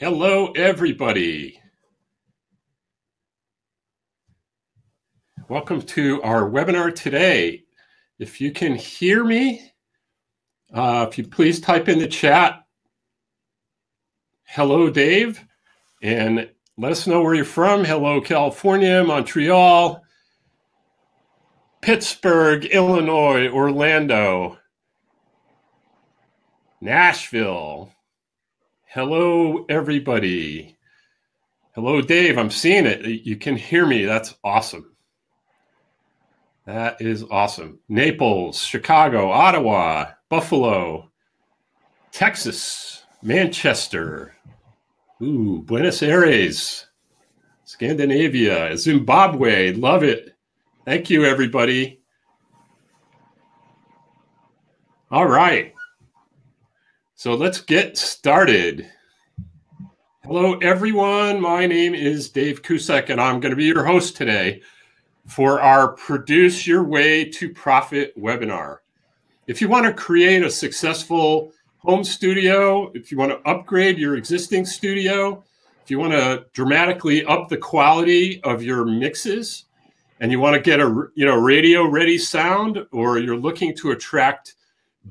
Hello, everybody. Welcome to our webinar today. If you can hear me, if you please type in the chat, hello, Dave, and let us know where you're from. Hello, California, Montreal, Pittsburgh, Illinois, Orlando, Nashville. Hello, everybody. Hello, Dave. I'm seeing it. You can hear me. That's awesome. That is awesome. Naples, Chicago, Ottawa, Buffalo, Texas, Manchester, Buenos Aires, Scandinavia, Zimbabwe. Love it. Thank you, everybody. All right. So let's get started. Hello, everyone. My name is Dave Kusek, and I'm going to be your host today for our Produce Your Way to Profit webinar. If you want to create a successful home studio, if you want to upgrade your existing studio, if you want to dramatically up the quality of your mixes, and you want to get a radio-ready sound, or you're looking to attract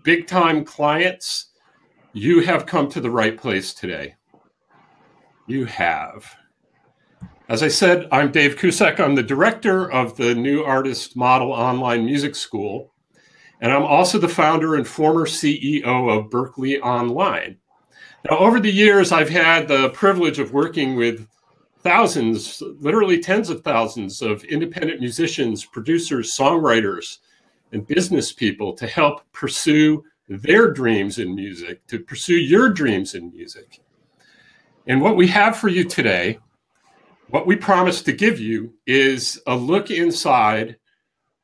big-time clients, you have come to the right place today. You have. As I said, I'm Dave Kusek. I'm the director of the New Artist Model Online Music School, and I'm also the founder and former CEO of Berklee Online. Now, over the years, I've had the privilege of working with thousands, literally tens of thousands of independent musicians, producers, songwriters, and business people to help pursue their dreams in music, to pursue your dreams in music. And what we have for you today, what we promise to give you, is a look inside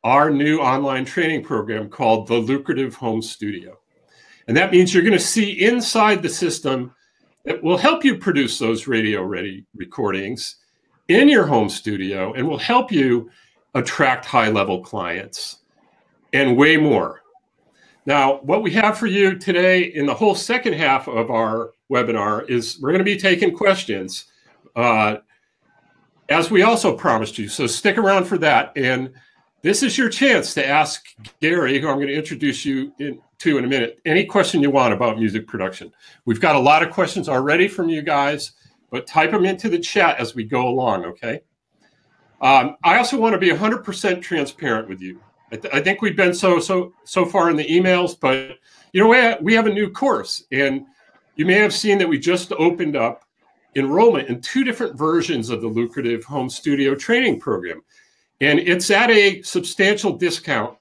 our new online training program called the Lucrative Home Studio. And that means you're going to see inside the system that will help you produce those radio-ready recordings in your home studio and will help you attract high-level clients and way more. Now, what we have for you today in the whole second half of our webinar is we're going to be taking questions, as we also promised you. So stick around for that. And this is your chance to ask Gary, who I'm going to introduce you to in a minute, any question you want about music production. We've got a lot of questions already from you guys, but type them into the chat as we go along, okay? I also want to be 100% transparent with you. I think we've been so far in the emails, but you know, we have a new course, and you may have seen that we just opened up enrollment in 2 different versions of the Lucrative Home Studio training program. And it's at a substantial discount,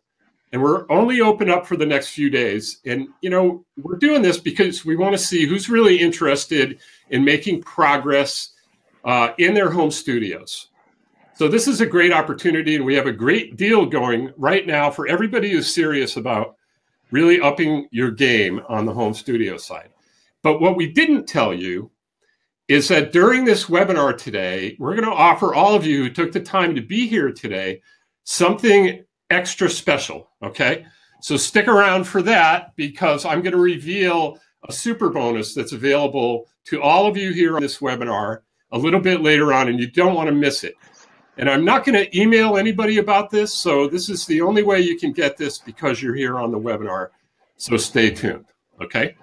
and we're only open up for the next few days. And, you know, we're doing this because we want to see who's really interested in making progress in their home studios. So this is a great opportunity, and we have a great deal going right now for everybody who's serious about really upping your game on the home studio side. But what we didn't tell you is that during this webinar today, we're going to offer all of you who took the time to be here today something extra special, okay? So stick around for that, because I'm going to reveal a super bonus that's available to all of you here on this webinar a little bit later on, and you don't want to miss it. And I'm not going to email anybody about this, so this is the only way you can get this because you're here on the webinar. So stay tuned, okay?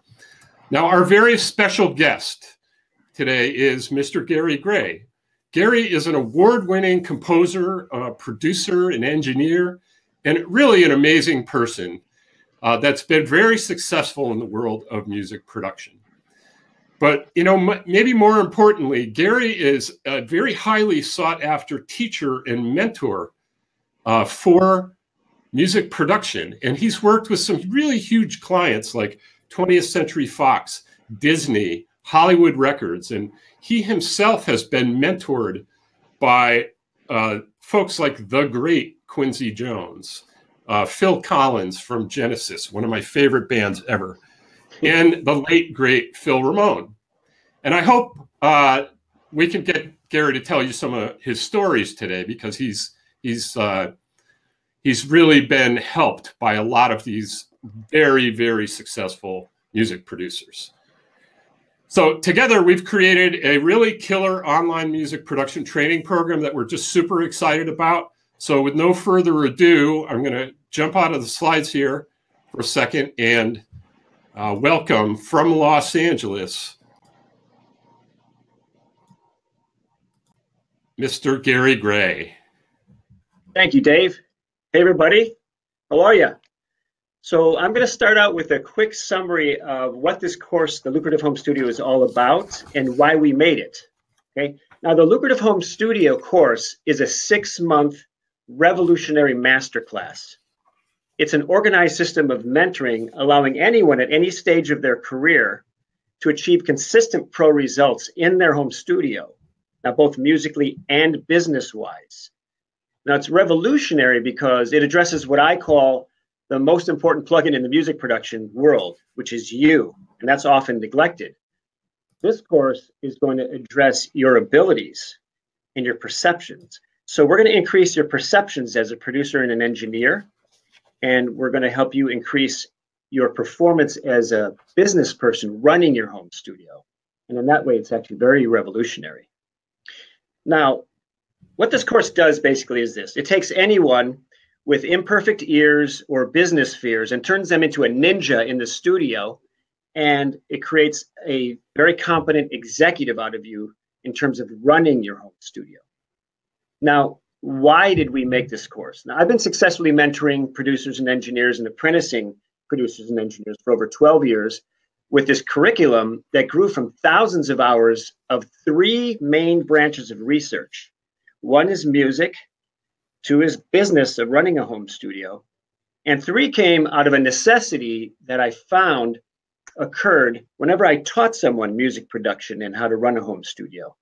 Now, our very special guest today is Mr. Gary Gray. Gary is an award-winning composer, producer, and engineer, and really an amazing person that's been very successful in the world of music production. But, you know, maybe more importantly, Gary is a very highly sought-after teacher and mentor for music production. And he's worked with some really huge clients like 20th Century Fox, Disney, Hollywood Records, and he himself has been mentored by folks like the great Quincy Jones, Phil Collins from Genesis, one of my favorite bands ever, and the late, great Phil Ramone. And I hope we can get Gary to tell you some of his stories today, because he's really been helped by a lot of these very, very successful music producers. So together we've created a really killer online music production training program that we're just super excited about. So with no further ado, I'm going to jump out of the slides here for a second and welcome from Los Angeles, Mr. Gary Gray. Thank you, Dave. Hey, everybody. How are you? So I'm going to start out with a quick summary of what this course, the Lucrative Home Studio, is all about and why we made it. Okay. Now, the Lucrative Home Studio course is a 6-month revolutionary masterclass. It's an organized system of mentoring, allowing anyone at any stage of their career to achieve consistent pro results in their home studio, now both musically and business-wise. Now, it's revolutionary because it addresses what I call the most important plugin in the music production world, which is you, and that's often neglected. This course is going to address your abilities and your perceptions. So we're going to increase your perceptions as a producer and an engineer, and we're going to help you increase your performance as a business person running your home studio. And in that way, it's actually very revolutionary. Now, what this course does basically is this. It takes anyone with imperfect ears or business fears and turns them into a ninja in the studio, and it creates a very competent executive out of you in terms of running your home studio. Now, why did we make this course? Now, I've been successfully mentoring producers and engineers and apprenticing producers and engineers for over 12 years with this curriculum that grew from thousands of hours of 3 main branches of research. One is music, 2 is business of running a home studio, and 3 came out of a necessity that I found occurred whenever I taught someone music production and how to run a home studio.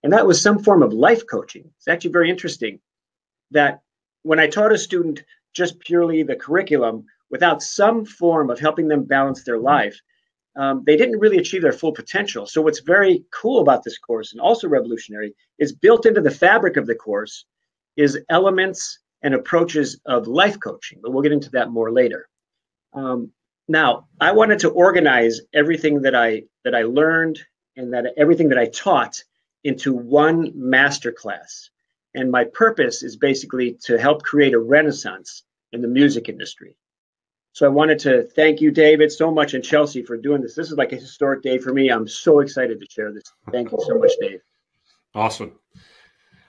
And that was some form of life coaching. It's actually very interesting that when I taught a student just purely the curriculum without some form of helping them balance their life, they didn't really achieve their full potential. So what's very cool about this course, and also revolutionary, is built into the fabric of the course is elements and approaches of life coaching, but we'll get into that more later. Now, I wanted to organize everything that I learned and that everything that I taught into one masterclass. And my purpose is basically to help create a renaissance in the music industry. So I wanted to thank you, David, so much, and Chelsea for doing this. This is like a historic day for me. I'm so excited to share this. Thank you so much, Dave. Awesome.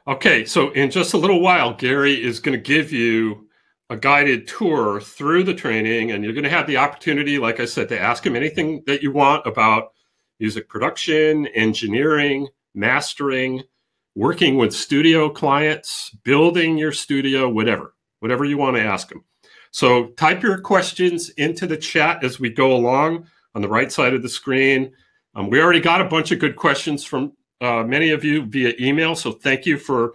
Okay, so in just a little while, Gary is going to give you a guided tour through the training, and you're going to have the opportunity, like I said, to ask him anything that you want about music production, engineering, mastering, working with studio clients, building your studio, whatever you want to ask him. So type your questions into the chat as we go along on the right side of the screen. We already got a bunch of good questions from many of you via email, so thank you for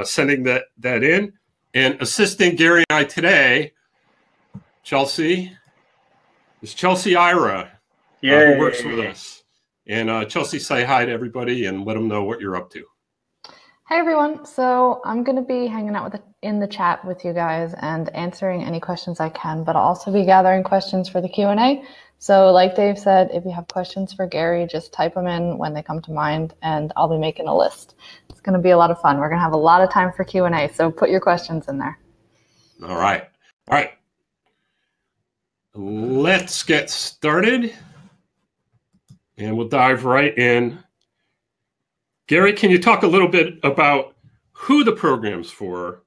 sending that in. And assisting Gary and I today, Chelsea, is Chelsea Ira, who works with us. And Chelsea, say hi to everybody and let them know what you're up to. Hi, everyone. So I'm going to be hanging out in the chat with you guys and answering any questions I can, but I'll also be gathering questions for the Q&A. So like Dave said, if you have questions for Gary, just type them in when they come to mind, and I'll be making a list. It's going to be a lot of fun. We're going to have a lot of time for Q&A, so put your questions in there. All right. Let's get started, and we'll dive right in. Gary, can you talk a little bit about who the program's for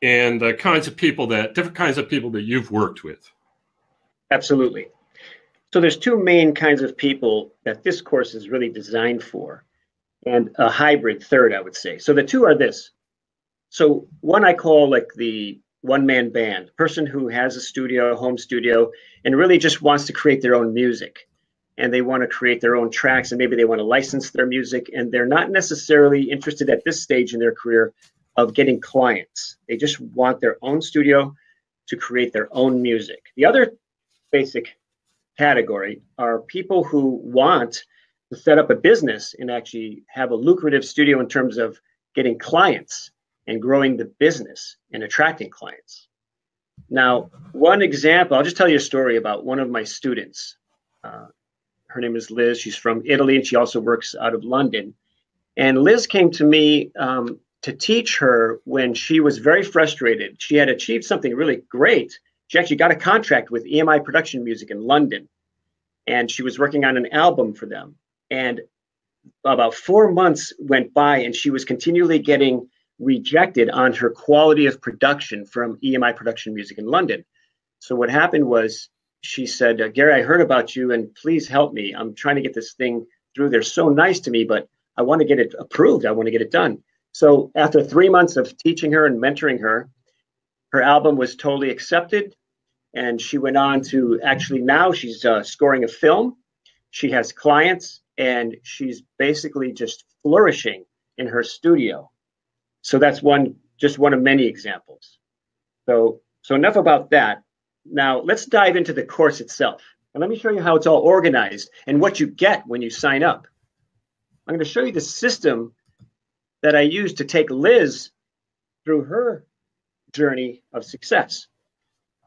and the different kinds of people that you've worked with? Absolutely. So there's 2 main kinds of people that this course is really designed for, and a hybrid third, I would say. So the 2 are this. So one I call like the one-man band, person who has a studio, home studio, and really just wants to create their own music. And they want to create their own tracks, and maybe they want to license their music, and they're not necessarily interested at this stage in their career of getting clients. They just want their own studio to create their own music. The other basic category are people who want to set up a business and actually have a lucrative studio in terms of getting clients and growing the business and attracting clients. Now, one example, I'll just tell you a story about one of my students. Her name is Liz. She's from Italy, and she also works out of London. And Liz came to me to teach her when she was very frustrated. She had achieved something really great. She actually got a contract with EMI Production Music in London, and she was working on an album for them. And about 4 months went by, and she was continually getting rejected on her quality of production from EMI Production Music in London. So what happened was she said, Gary, I heard about you, and please help me. I'm trying to get this thing through. They're so nice to me, but I want to get it approved. I want to get it done. So after 3 months of teaching her and mentoring her, her album was totally accepted. And she went on to actually now she's scoring a film. She has clients, and she's basically just flourishing in her studio. So that's just one of many examples. So enough about that. Now let's dive into the course itself. And let me show you how it's all organized and what you get when you sign up. I'm going to show you the system that I use to take Liz through her journey of success.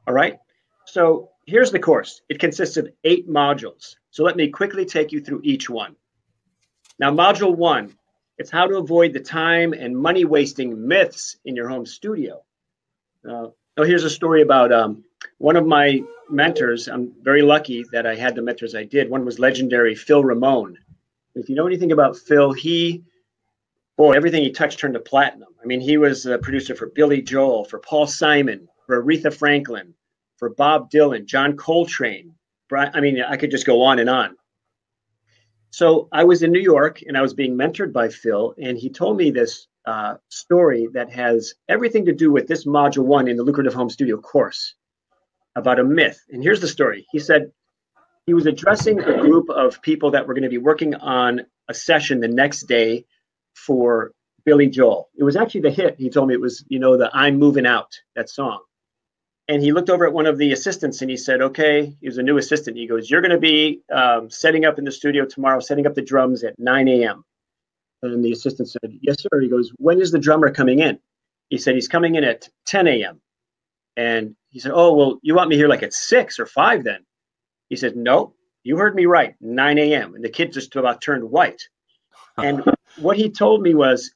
All right. So here's the course. It consists of 8 modules. So let me quickly take you through each one. Now, module 1, it's how to avoid the time and money wasting myths in your home studio. Here's a story about one of my mentors. I'm very lucky that I had the mentors I did. One was legendary Phil Ramone. If you know anything about Phil, everything he touched turned to platinum. I mean, he was a producer for Billy Joel, for Paul Simon, for Aretha Franklin, for Bob Dylan, John Coltrane. I mean, I could just go on and on. So I was in New York, and I was being mentored by Phil, and he told me this story that has everything to do with this module 1 in the Lucrative Home Studio course about a myth. And here's the story. He said he was addressing a group of people that were going to be working on a session the next day for Billy Joel. It was actually the hit. He told me it was, the I'm Moving Out, that song. And he looked over at one of the assistants and he said, okay, he was a new assistant. He goes, you're going to be setting up in the studio tomorrow, setting up the drums at 9 a.m. And the assistant said, yes, sir. He goes, when is the drummer coming in? He said, he's coming in at 10 a.m. And he said, oh, well, you want me here like at 6 or 5 then? He said, no, you heard me right, 9 a.m. And the kid just about turned white. And what he told me was,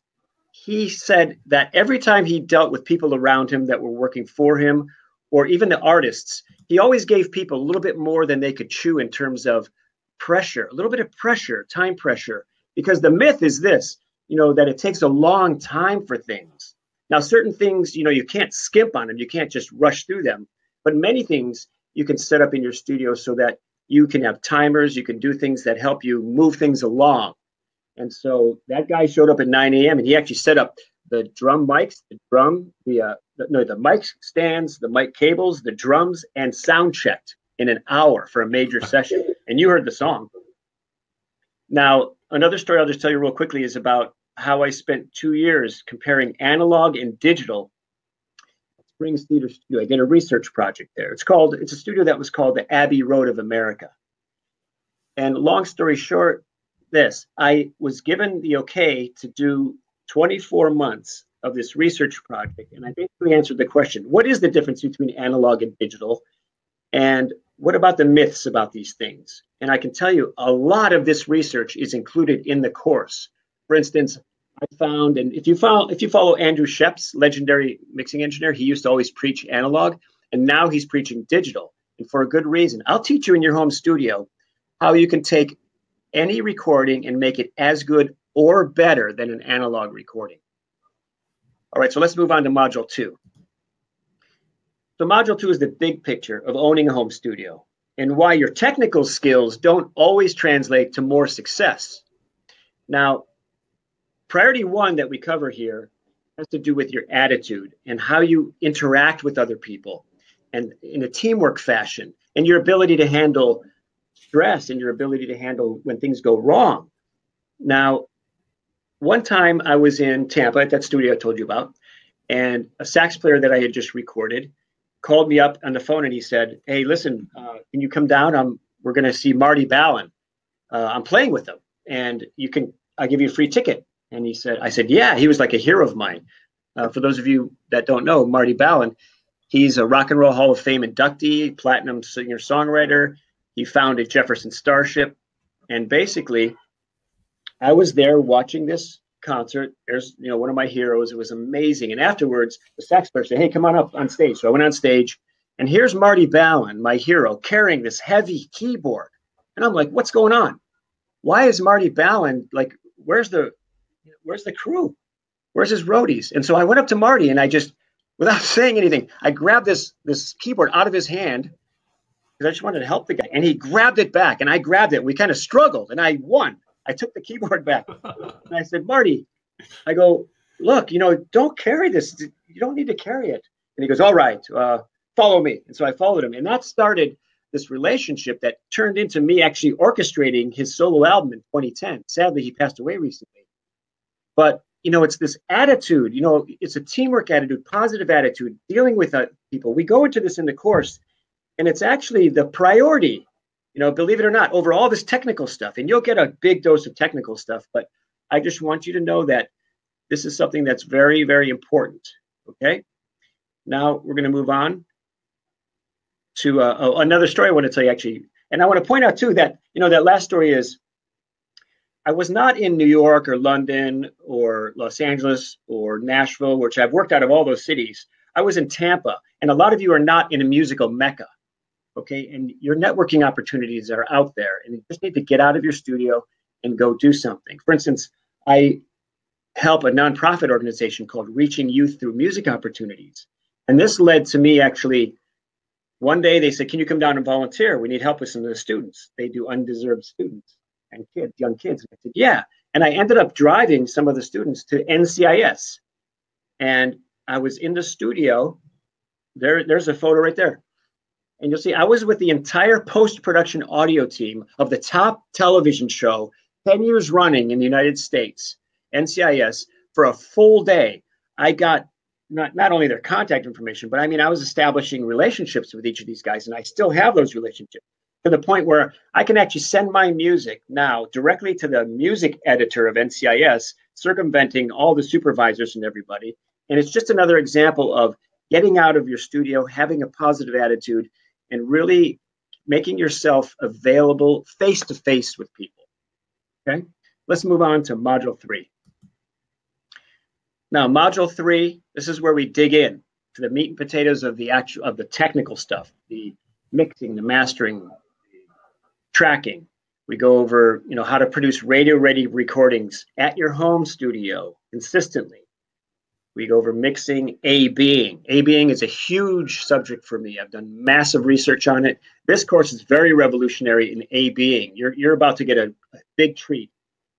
he said that every time he dealt with people around him that were working for him, or even the artists, he always gave people a little bit more than they could chew in terms of pressure, a little bit of pressure, time pressure, because the myth is this, that it takes a long time for things. Now, certain things, you can't skimp on them. You can't just rush through them. But many things you can set up in your studio so that you can have timers, you can do things that help you move things along. And so that guy showed up at 9 a.m. and he actually set up the drum mics, the mic stands, the mic cables, the drums, and sound checked in an hour for a major session. And you heard the song. Now, another story I'll just tell you real quickly is about how I spent 2 years comparing analog and digital at Springs Theater Studio. I did a research project there. It's a studio that was called the Abbey Road of America. And long story short, I was given the okay to do 24 months of this research project. And I basically answered the question, what is the difference between analog and digital? And what about the myths about these things? And I can tell you a lot of this research is included in the course. For instance, I found, and if you follow Andrew Sheps, legendary mixing engineer, he used to always preach analog, and now he's preaching digital, and for a good reason. I'll teach you in your home studio how you can take any recording and make it as good or better than an analog recording. All right, so let's move on to module 2. So module 2 is the big picture of owning a home studio and why your technical skills don't always translate to more success. Now, priority 1 that we cover here has to do with your attitude and how you interact with other people and in a teamwork fashion, and your ability to handle stress and your ability to handle when things go wrong. Now, one time I was in Tampa at that studio I told you about, and a sax player that I had just recorded called me up on the phone and he said, hey, listen, can you come down? We're going to see Marty Ballin. I'm playing with him and I'll give you a free ticket. And I said, yeah, he was like a hero of mine. For those of you that don't know, Marty Ballin, he's a Rock and Roll Hall of Fame inductee, platinum singer-songwriter. He founded Jefferson Starship. And basically, I was there watching this concert. There's, one of my heroes. It was amazing. And afterwards, the sax player said, "Hey, come on up on stage." So I went on stage, and here's Marty Ballin, my hero, carrying this heavy keyboard. And I'm like, what's going on? Why is Marty Ballin, like, where's the crew? Where's his roadies? And so I went up to Marty, and I just, without saying anything, I grabbed this keyboard out of his hand because I just wanted to help the guy. And he grabbed it back, and I grabbed it. We kind of struggled, and I won. I took the keyboard back. And I said, "Marty," I go, "look, don't carry this. You don't need to carry it." And he goes, "All right, follow me." And so I followed him. And that started this relationship that turned into me actually orchestrating his solo album in 2010. Sadly, he passed away recently. But, it's this attitude, it's a teamwork attitude, positive attitude, dealing with people. We go into this in the course, and it's actually the priority, believe it or not, over all this technical stuff. And you'll get a big dose of technical stuff, but I just want you to know that this is something that's very, very important. Okay. Now we're going to move on to another story I want to tell you, actually. And I want to point out, too, that, that last story is I was not in New York or London or Los Angeles or Nashville, which I've worked out of all those cities. I was in Tampa. And a lot of you are not in a musical mecca. Okay. And your networking opportunities are out there. And you just need to get out of your studio and go do something. For instance, I help a nonprofit organization called Reaching Youth Through Music Opportunities. And this led to me actually. One day they said, "Can you come down and volunteer? We need help with some of the students." They do undeserved students and kids, young kids. And I said, "Yeah." And I ended up driving some of the students to NCIS. And I was in the studio. There's a photo right there. And you'll see I was with the entire post-production audio team of the top television show 10 years running in the United States, NCIS, for a full day. I got not only their contact information, but I was establishing relationships with each of these guys, and I still have those relationships to the point where I can actually send my music now directly to the music editor of NCIS, circumventing all the supervisors and everybody. And it's just another example of getting out of your studio, having a positive attitude, and really making yourself available face-to-face with people. Okay, let's move on to Module 3. Now, Module 3, this is where we dig in to the meat and potatoes of the technical stuff, the mixing, the mastering, the tracking. We go over, how to produce radio-ready recordings at your home studio consistently. We go over mixing, A-Bing. A-Bing is a huge subject for me. I've done massive research on it. This course is very revolutionary in A-Bing. You're about to get a big treat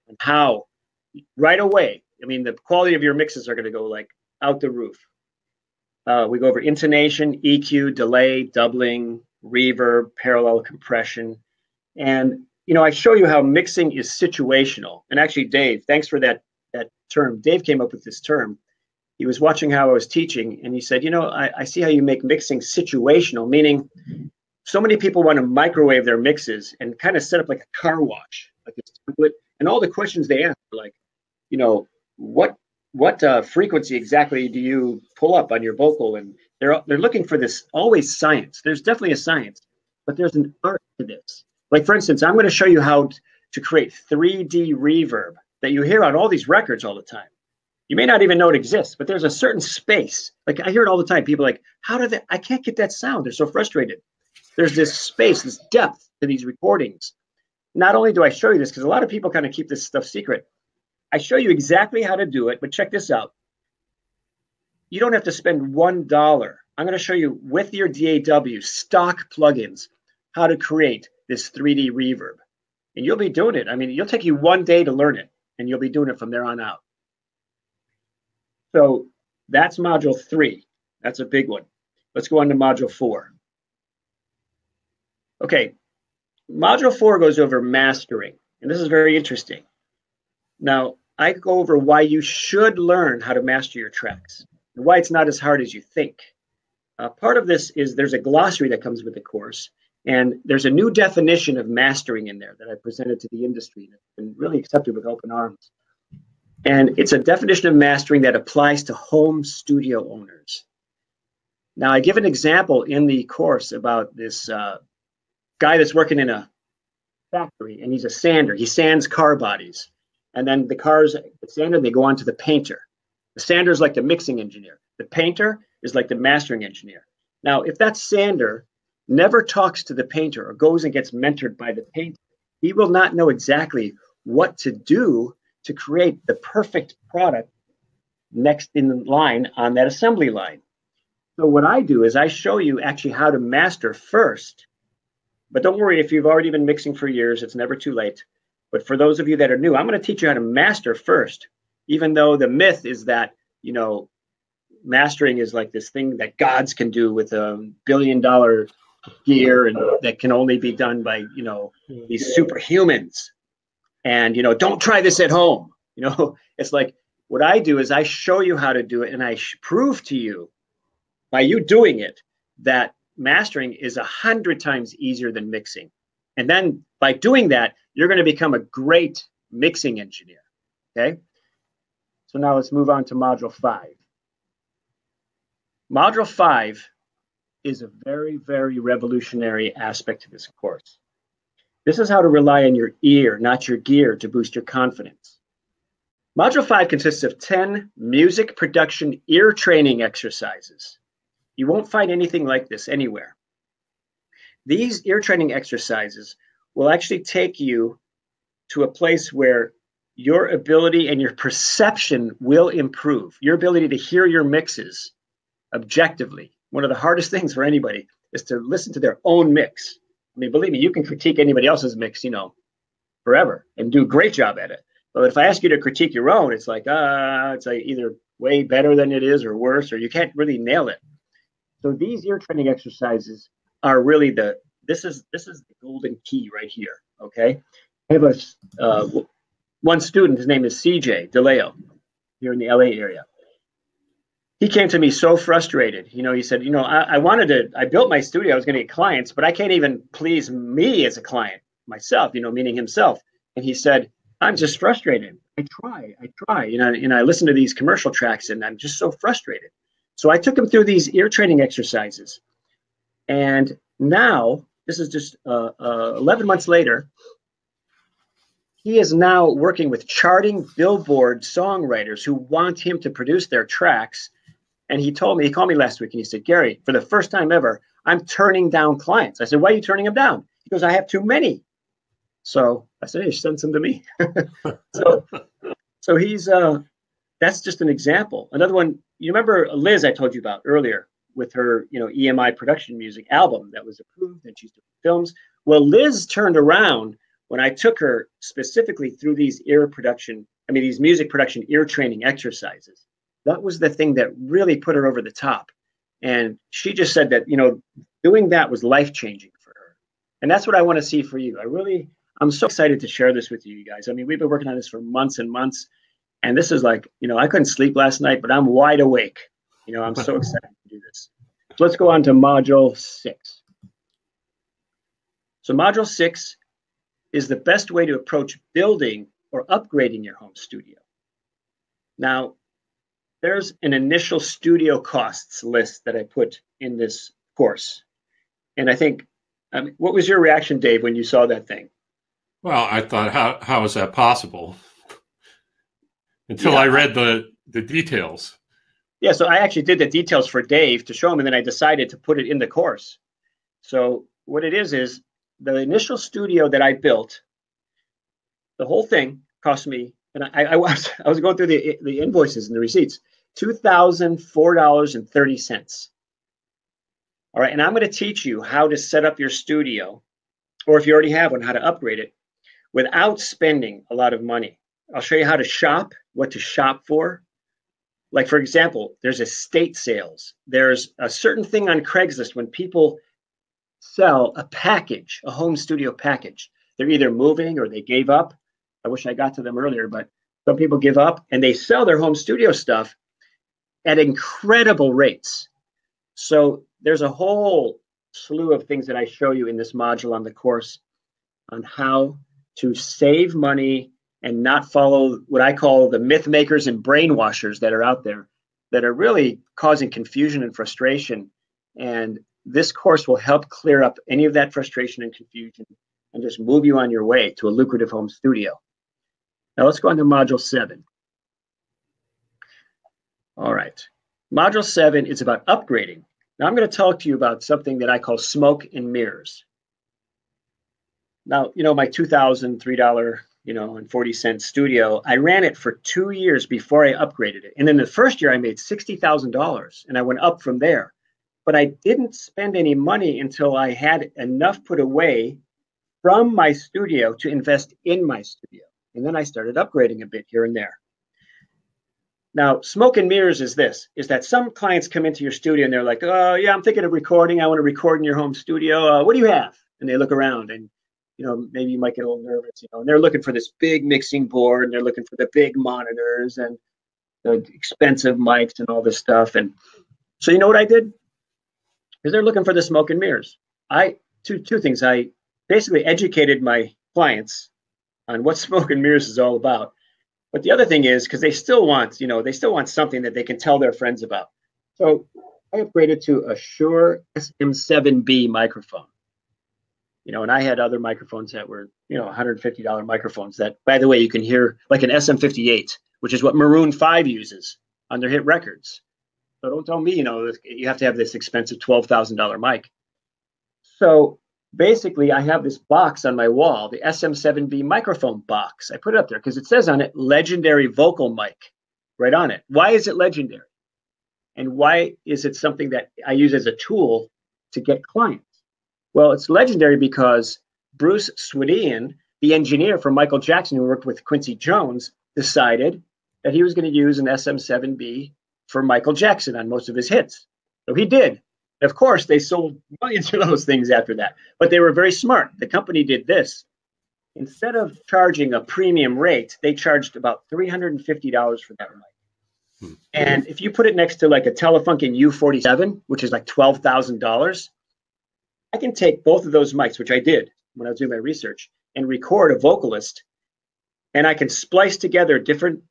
on how, right away, the quality of your mixes are going to go like out the roof. We go over intonation, EQ, delay, doubling, reverb, parallel compression. And, I show you how mixing is situational. And actually, Dave, thanks for that term. Dave came up with this term. He was watching how I was teaching, and he said, I see how you make mixing situational, meaning so many people want to microwave their mixes and kind of set up like a car wash, like this template. And all the questions they ask are like, what frequency exactly do you pull up on your vocal? And they're looking for this always science. There's definitely a science, but there's an art to this. Like, for instance, I'm going to show you how to create 3D reverb that you hear on all these records all the time. You may not even know it exists, but there's a certain space. Like, I hear it all the time. People are like, I can't get that sound. They're so frustrated. There's this space, this depth to these recordings. Not only do I show you this, because a lot of people kind of keep this stuff secret, I show you exactly how to do it, but check this out. You don't have to spend $1. I'm going to show you with your DAW stock plugins how to create this 3D reverb. And you'll be doing it. It'll take you one day to learn it, and you'll be doing it from there on out. So that's Module 3. That's a big one. Let's go on to Module 4. Okay, Module 4 goes over mastering, and this is very interesting. Now, I go over why you should learn how to master your tracks and why it's not as hard as you think. Part of this is there's a glossary that comes with the course, and there's a new definition of mastering in there that I presented to the industry, and it's been really accepted with open arms. And it's a definition of mastering that applies to home studio owners. Now, I give an example in the course about this guy that's working in a factory, and he's a sander. He sands car bodies. And then the cars get sanded, they go on to the painter. The sander is like the mixing engineer. The painter is like the mastering engineer. Now, if that sander never talks to the painter or goes and gets mentored by the painter, he will not know exactly what to do to create the perfect product next in line on that assembly line. So what I do is I show you actually how to master first. But don't worry, if you've already been mixing for years, it's never too late. But for those of you that are new, I'm going to teach you how to master first, even though the myth is that, you know, mastering is like this thing that gods can do with $1 billion gear, and that can only be done by, you know, these superhumans. And, you know, don't try this at home. You know, it's like what I do is I show you how to do it, and I prove to you by you doing it that mastering is 100 times easier than mixing. And then by doing that, you're going to become a great mixing engineer. Okay. So now let's move on to Module 5. Module 5 is a very, very revolutionary aspect of this course. This is how to rely on your ear, not your gear, to boost your confidence. Module 5 consists of 10 music production ear training exercises. You won't find anything like this anywhere. These ear training exercises will actually take you to a place where your ability and your perception will improve. Your ability to hear your mixes objectively. One of the hardest things for anybody is to listen to their own mix. I mean, believe me, you can critique anybody else's mix, you know, forever and do a great job at it. But if I ask you to critique your own, it's like either way better than it is or worse, or you can't really nail it. So these ear training exercises are really this is the golden key right here. Okay, I have one student. His name is CJ DeLeo here in the LA area. He came to me so frustrated. You know, he said, you know, I built my studio. I was going to get clients, but I can't even please me as a client myself. You know, meaning himself. And he said, I'm just frustrated. I try. You know, and I listen to these commercial tracks, and I'm just so frustrated. So I took him through these ear training exercises. And now, this is just 11 months later, he is now working with charting Billboard songwriters who want him to produce their tracks. And he called me last week, and he said, Gary, for the first time ever, I'm turning down clients. I said, why are you turning them down? He goes, I have too many. So I said, hey, send some to me. so he's, that's just an example. Another one, you remember Liz I told you about earlier with her, you know, EMI production music album that was approved, and she's doing films. Well, Liz turned around when I took her specifically through these these music production ear training exercises. That was the thing that really put her over the top. And she just said that, you know, doing that was life-changing for her. And that's what I want to see for you. I'm so excited to share this with you guys. I mean, we've been working on this for months and months. And this is like, you know, I couldn't sleep last night, but I'm wide awake. You know, I'm so excited to do this. So let's go on to Module 6. So Module 6 is the best way to approach building or upgrading your home studio. Now, there's an initial studio costs list that I put in this course. And I think, what was your reaction, Dave, when you saw that thing? Well, I thought, how is that possible? Until I read the details. Yeah, so I actually did the details for Dave to show him, and then I decided to put it in the course. So what it is the initial studio that I built, the whole thing cost me, and I was going through the invoices and the receipts, $2,004.30. All right, and I'm going to teach you how to set up your studio, or if you already have one, how to upgrade it without spending a lot of money. I'll show you how to shop, what to shop for. Like, for example, there's estate sales. There's a certain thing on Craigslist when people sell a package, a home studio package. They're either moving or they gave up. I wish I got to them earlier, but some people give up and they sell their home studio stuff at incredible rates. So there's a whole slew of things that I show you in this module on the course on how to save money and not follow what I call the myth makers and brainwashers that are out there that are really causing confusion and frustration. And this course will help clear up any of that frustration and confusion and just move you on your way to a lucrative home studio. Now let's go on to Module 7. All right. Module 7 is about upgrading. Now I'm going to talk to you about something that I call smoke and mirrors. Now, my $2,003, and 40-cent studio, I ran it for 2 years before I upgraded it. And then the first year I made $60,000 and I went up from there. But I didn't spend any money until I had enough put away from my studio to invest in my studio. And then I started upgrading a bit here and there. Now, smoke and mirrors is that some clients come into your studio and they're like, oh, yeah, I'm thinking of recording. I want to record in your home studio. What do you have? And they look around and, maybe you might get a little nervous, and they're looking for this big mixing board and they're looking for the big monitors and the expensive mics and all this stuff. And so you know what I did? Because they're looking for the smoke and mirrors. Two things. I basically educated my clients on what smoke and mirrors is all about. But the other thing is, because they still want something that they can tell their friends about. So I upgraded to a Shure SM7B microphone. And I had other microphones that were, $150 microphones that, by the way, you can hear like an SM58, which is what Maroon 5 uses on their hit records. So don't tell me, you have to have this expensive $12,000 mic. So basically, I have this box on my wall, the SM7B microphone box. I put it up there because it says on it, legendary vocal mic, right on it. Why is it legendary? And why is it something that I use as a tool to get clients? Well, it's legendary because Bruce Swedian, the engineer for Michael Jackson, who worked with Quincy Jones, decided that he was going to use an SM7B for Michael Jackson on most of his hits. So he did. Of course, they sold millions of those things after that, but they were very smart. The company did this. Instead of charging a premium rate, they charged about $350 for that mic. And if you put it next to like a Telefunken U47, which is like $12,000, I can take both of those mics, which I did when I was doing my research, and record a vocalist, and I can splice together different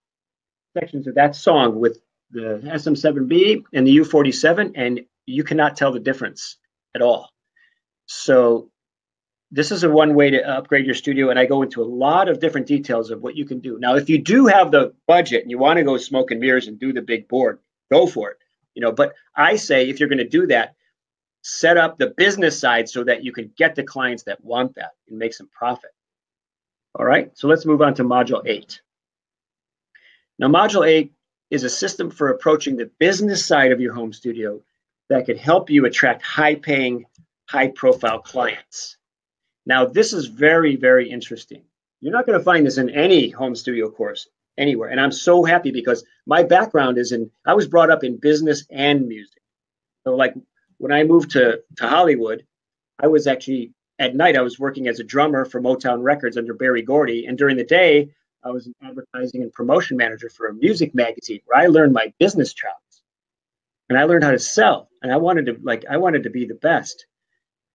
sections of that song with the SM7B and the U47, and you cannot tell the difference at all. So this is one way to upgrade your studio, and I go into a lot of different details of what you can do. Now, if you do have the budget and you want to go smoke and mirrors and do the big board, go for it. But I say if you're going to do that, set up the business side so that you can get the clients that want that and make some profit. All right, so let's move on to Module 8. Now, Module 8 is a system for approaching the business side of your home studio that could help you attract high-paying, high-profile clients. Now, this is very, very interesting. You're not going to find this in any home studio course anywhere, and I'm so happy because my background is I was brought up in business and music. So like when I moved to Hollywood, I was actually, at night, I was working as a drummer for Motown Records under Berry Gordy, and during the day, I was an advertising and promotion manager for a music magazine where I learned my business chops, and I learned how to sell, and I wanted to be the best.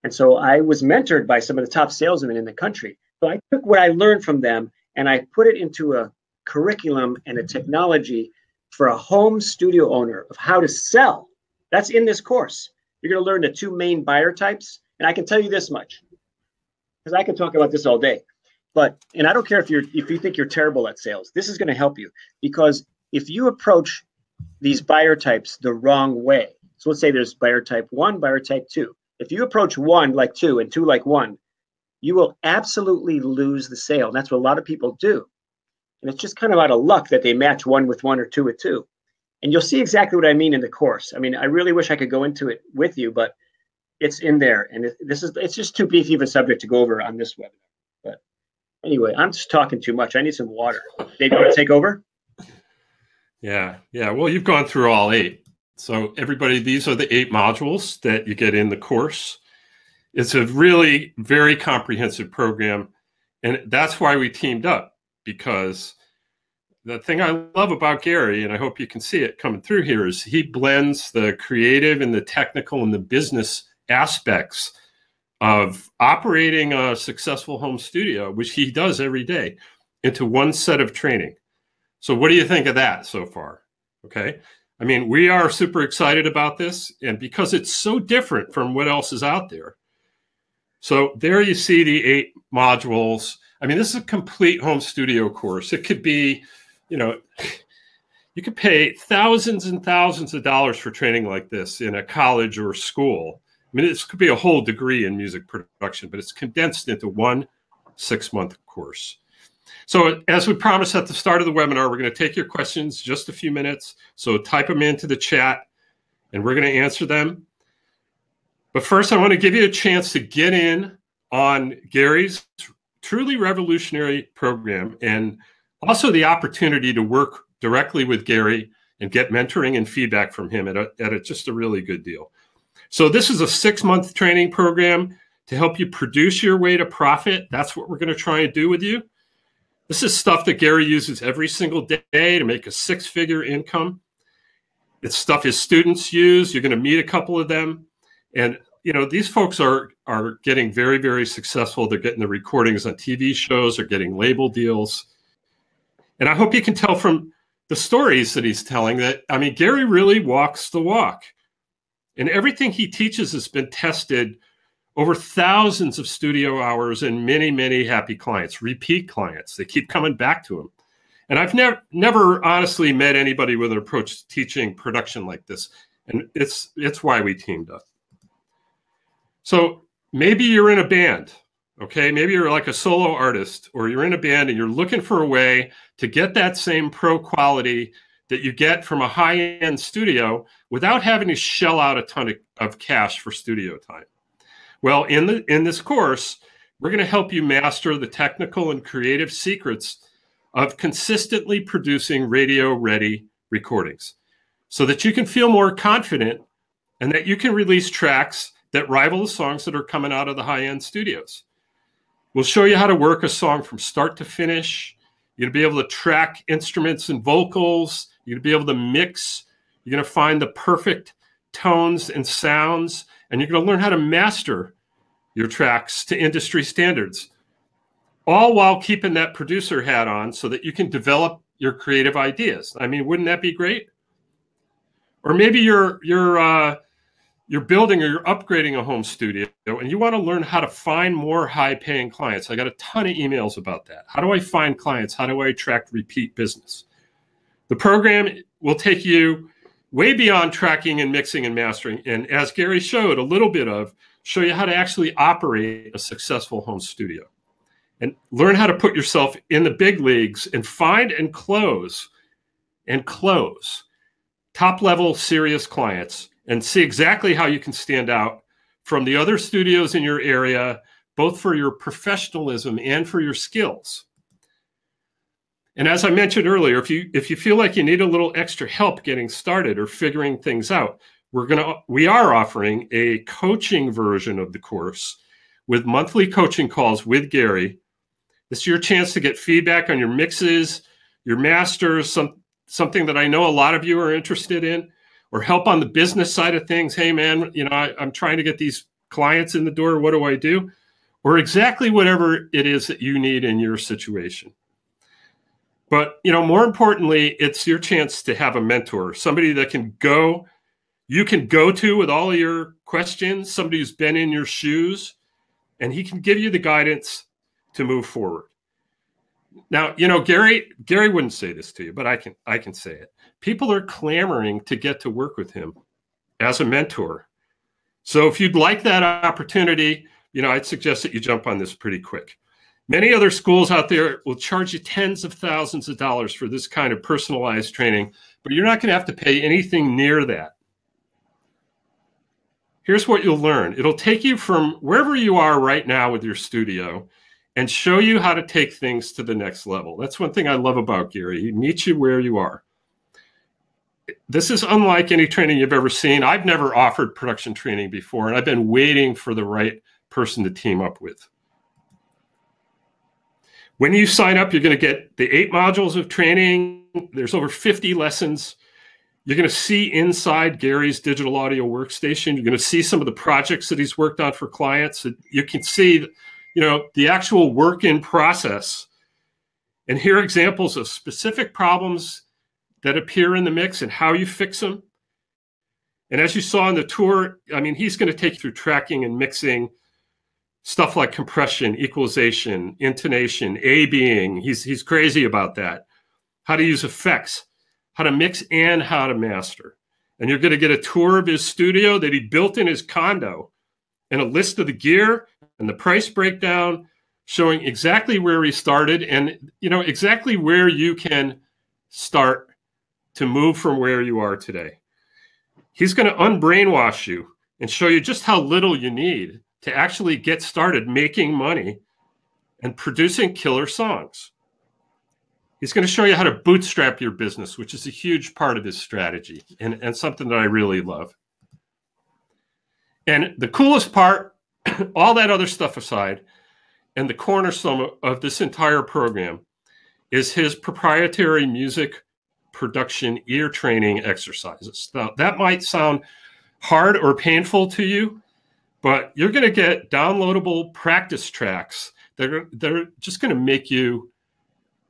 And so I was mentored by some of the top salesmen in the country. So I took what I learned from them and I put it into a curriculum and a technology for a home studio owner of how to sell. That's in this course. You're going to learn the two main buyer types. And I can tell you this much, because I can talk about this all day. And I don't care if you think you're terrible at sales. This is going to help you, because if you approach these buyer types the wrong way, so let's say there's buyer type 1, buyer type 2. If you approach 1 like 2 and 2 like 1, you will absolutely lose the sale. And that's what a lot of people do. And it's just kind of out of luck that they match 1 with 1 or 2 with 2. And you'll see exactly what I mean in the course. I mean, I really wish I could go into it with you, but it's in there. And it's just too beefy of a subject to go over on this webinar. But anyway, I'm just talking too much. I need some water. Dave, you want to take over? Yeah. Well, you've gone through all 8. So everybody, these are the 8 modules that you get in the course. It's a really very comprehensive program. And that's why we teamed up, because the thing I love about Gary, and I hope you can see it coming through here, is he blends the creative and the technical and the business aspects of operating a successful home studio, which he does every day, into one set of training. So what do you think of that so far? Okay. I mean, we are super excited about this, and because it's so different from what else is out there. So there you see the 8 modules. I mean, this is a complete home studio course. It could be, you know, you could pay thousands and thousands of dollars for training like this in a college or school. I mean, this could be a whole degree in music production, but it's condensed into one 6-month course. So as we promised at the start of the webinar, we're going to take your questions just a few minutes. So type them into the chat and we're going to answer them. But first, I want to give you a chance to get in on Gary's truly revolutionary program and also the opportunity to work directly with Gary and get mentoring and feedback from him at just a really good deal. So this is a 6-month training program to help you produce your way to profit. That's what we're going to try and do with you. This is stuff that Gary uses every single day to make a 6-figure income. It's stuff his students use. You're going to meet a couple of them. And, you know, these folks are getting very, very successful. They're getting the recordings on TV shows. They're getting label deals. And I hope you can tell from the stories that he's telling that, I mean, Gary really walks the walk. And everything he teaches has been tested over thousands of studio hours and many, many happy clients, repeat clients. They keep coming back to him. And I've never honestly met anybody with an approach to teaching production like this. And it's why we teamed up. So maybe you're in a band, okay? Maybe you're like a solo artist, or you're in a band and you're looking for a way to get that same pro quality that you get from a high-end studio without having to shell out a ton of cash for studio time. Well, in this course, we're going to help you master the technical and creative secrets of consistently producing radio-ready recordings so that you can feel more confident and that you can release tracks that rival the songs that are coming out of the high-end studios. We'll show you how to work a song from start to finish. You're going to be able to track instruments and vocals. You're going to be able to mix. You're going to find the perfect tones and sounds, and you're going to learn how to master your tracks to industry standards, all while keeping that producer hat on so that you can develop your creative ideas. I mean, wouldn't that be great? Or maybe you're building or you're upgrading a home studio and you want to learn how to find more high-paying clients. I got a ton of emails about that. How do I find clients? How do I attract repeat business? The program will take you way beyond tracking and mixing and mastering. And as Gary showed a little bit of, show you how to actually operate a successful home studio and learn how to put yourself in the big leagues and find and close top-level serious clients and see exactly how you can stand out from the other studios in your area, both for your professionalism and for your skills. And as I mentioned earlier, if you feel like you need a little extra help getting started or figuring things out, we are offering a coaching version of the course with monthly coaching calls with Gary. This is your chance to get feedback on your mixes, your masters, something that I know a lot of you are interested in, or help on the business side of things. Hey man, you know, I'm trying to get these clients in the door. What do I do? Or exactly whatever it is that you need in your situation. But, you know, more importantly, it's your chance to have a mentor, somebody that you can go to with all of your questions, somebody who's been in your shoes, and he can give you the guidance to move forward. Now, you know, Gary wouldn't say this to you, but I can say it. People are clamoring to get to work with him as a mentor. So if you'd like that opportunity, you know, I'd suggest that you jump on this pretty quick. Many other schools out there will charge you tens of thousands of dollars for this kind of personalized training, but you're not going to have to pay anything near that. Here's what you'll learn. It'll take you from wherever you are right now with your studio and show you how to take things to the next level. That's one thing I love about Gary. He meets you where you are. This is unlike any training you've ever seen. I've never offered production training before, and I've been waiting for the right person to team up with. When you sign up, you're going to get the 8 modules of training. There's over 50 lessons. You're going to see inside Gary's digital audio workstation. You're going to see some of the projects that he's worked on for clients. You can see, you know, the actual work in process and hear examples of specific problems that appear in the mix and how you fix them. And as you saw in the tour, I mean, he's going to take you through tracking and mixing stuff like compression, equalization, intonation, A-Bing. He's crazy about that. How to use effects, how to mix and how to master. And you're going to get a tour of his studio that he built in his condo and a list of the gear and the price breakdown showing exactly where he started and, you know, exactly where you can start to move from where you are today. He's going to unbrainwash you and show you just how little you need to actually get started making money and producing killer songs. He's going to show you how to bootstrap your business, which is a huge part of his strategy and something that I really love. And the coolest part, all that other stuff aside, and the cornerstone of this entire program is his proprietary music production ear training exercises. Now, that might sound hard or painful to you, but you're going to get downloadable practice tracks that are just going to make you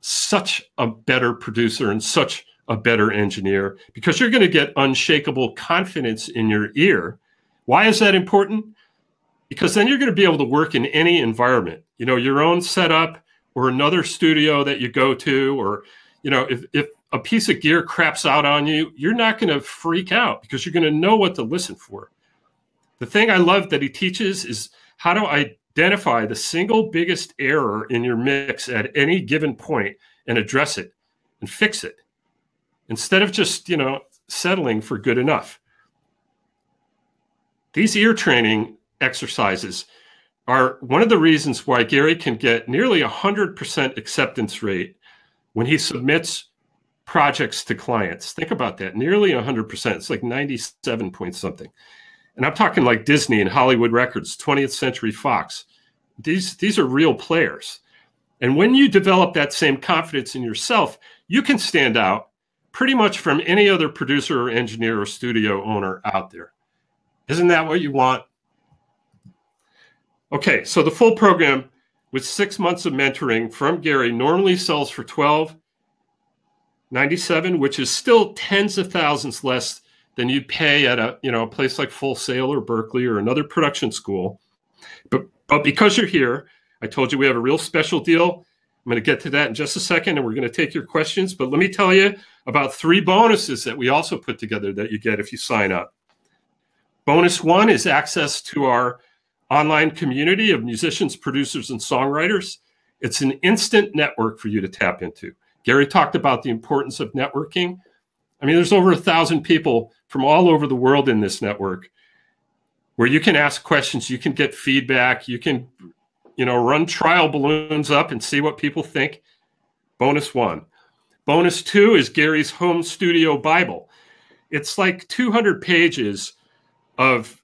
such a better producer and such a better engineer, because you're going to get unshakable confidence in your ear. Why is that important? Because then you're going to be able to work in any environment, you know, your own setup or another studio that you go to, or, you know, if a piece of gear craps out on you, you're not going to freak out because you're going to know what to listen for. The thing I love that he teaches is how to identify the single biggest error in your mix at any given point and address it and fix it instead of just, you know, settling for good enough. These ear training exercises are one of the reasons why Gary can get nearly 100% acceptance rate when he submits projects to clients. Think about that, nearly 100%. It's like 97 point something. And I'm talking like Disney and Hollywood Records, 20th Century Fox. These are real players. And when you develop that same confidence in yourself, you can stand out pretty much from any other producer or engineer or studio owner out there. Isn't that what you want? Okay, so the full program with 6 months of mentoring from Gary normally sells for $12.97, which is still tens of thousands less than you'd pay at a place like Full Sail or Berkeley or another production school. But because you're here, I told you we have a real special deal. I'm going to get to that in just a second, and we're going to take your questions. But let me tell you about 3 bonuses that we also put together that you get if you sign up. Bonus 1 is access to our online community of musicians, producers, and songwriters. It's an instant network for you to tap into. Gary talked about the importance of networking. I mean, there's over 1,000 people from all over the world in this network where you can ask questions, you can get feedback, you can, run trial balloons up and see what people think. Bonus 1. Bonus 2 is Gary's Home Studio Bible. It's like 200 pages of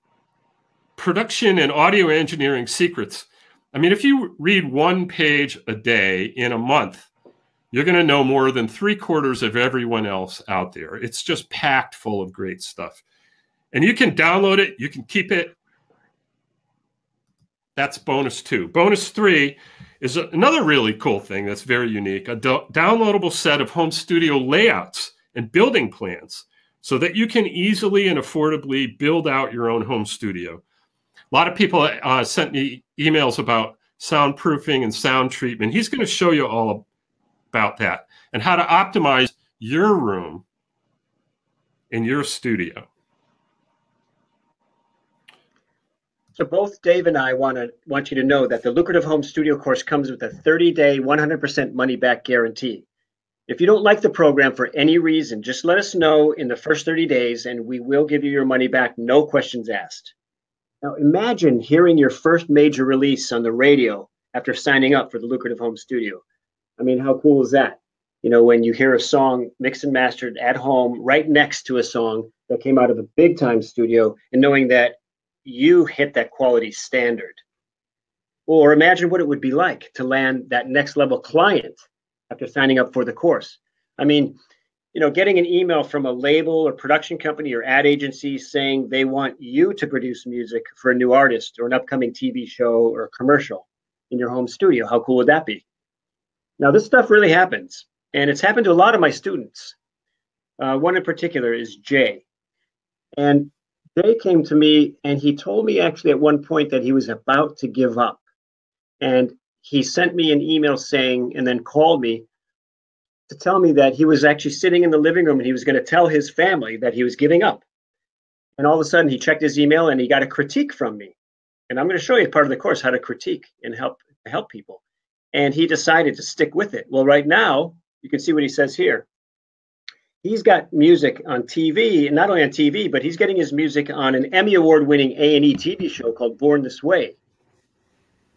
production and audio engineering secrets. I mean, if you read 1 page a day in a month, you're going to know more than 3/4 of everyone else out there. It's just packed full of great stuff. And you can download it. You can keep it. That's bonus 2. Bonus 3 is another really cool thing that's very unique, a downloadable set of home studio layouts and building plans so that you can easily and affordably build out your own home studio. A lot of people sent me emails about soundproofing and sound treatment. He's going to show you all about that and how to optimize your room in your studio. So both Dave and I want you to know that the Lucrative Home Studio course comes with a 30-day, 100% money-back guarantee. If you don't like the program for any reason, just let us know in the first 30 days and we will give you your money back, no questions asked. Now imagine hearing your first major release on the radio after signing up for the Lucrative Home Studio. I mean, how cool is that? When you hear a song mixed and mastered at home right next to a song that came out of a big time studio and knowing that you hit that quality standard. Or imagine what it would be like to land that next level client after signing up for the course. I mean, getting an email from a label or production company or ad agency saying they want you to produce music for a new artist or an upcoming TV show or commercial in your home studio. How cool would that be? Now, this stuff really happens, and it's happened to a lot of my students. One in particular is Jay. And Jay came to me, and he told me actually at one point that he was about to give up. And he sent me an email saying, and then called me to tell me that he was actually sitting in the living room and he was going to tell his family that he was giving up. And all of a sudden he checked his email and he got a critique from me. And I'm going to show you part of the course, how to critique and help people. And he decided to stick with it. Well, right now, you can see what he says here. He's got music on TV, and not only on TV, but he's getting his music on an Emmy Award-winning A&E TV show called Born This Way.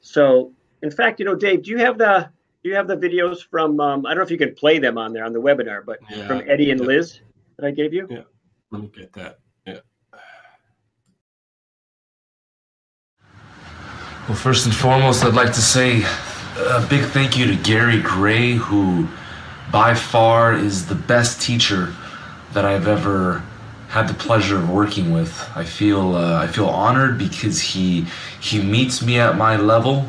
So, in fact, you know, Dave, do you have the videos from? I don't know if you can play them on there on the webinar, but yeah, from Eddie and Liz that I gave you. Yeah, let me get that. Yeah. Well, first and foremost, I'd like to say a big thank you to Gary Gray, who by far is the best teacher that I've ever had the pleasure of working with. I feel honored because he meets me at my level.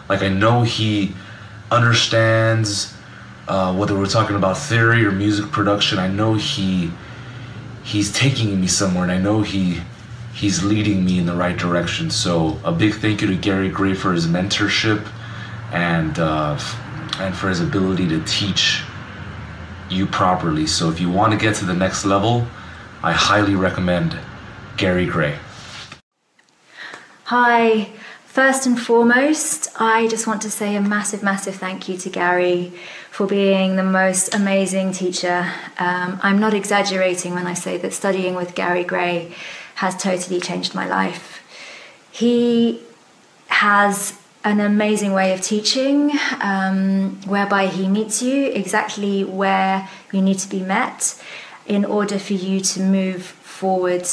Like, I know he understands whether we're talking about theory or music production. I know he's taking me somewhere, and I know he's leading me in the right direction. So a big thank you to Gary Gray for his mentorship and for his ability to teach you properly. So if you want to get to the next level, I highly recommend Gary Gray. Hi. First and foremost, I just want to say a massive, massive thank you to Gary for being the most amazing teacher. I'm not exaggerating when I say that studying with Gary Gray has totally changed my life. He has an amazing way of teaching, whereby he meets you exactly where you need to be met in order for you to move forward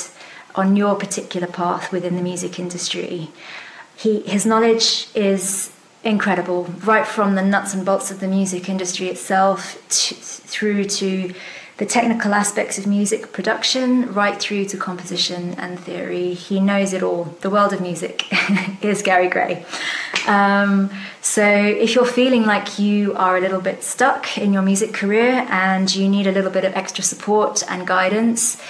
on your particular path within the music industry. His knowledge is incredible, right from the nuts and bolts of the music industry itself through to the technical aspects of music production, right through to composition and theory. He knows it all. The world of music is Gary Gray. So if you're feeling like you are a little bit stuck in your music career and you need a little bit of extra support and guidance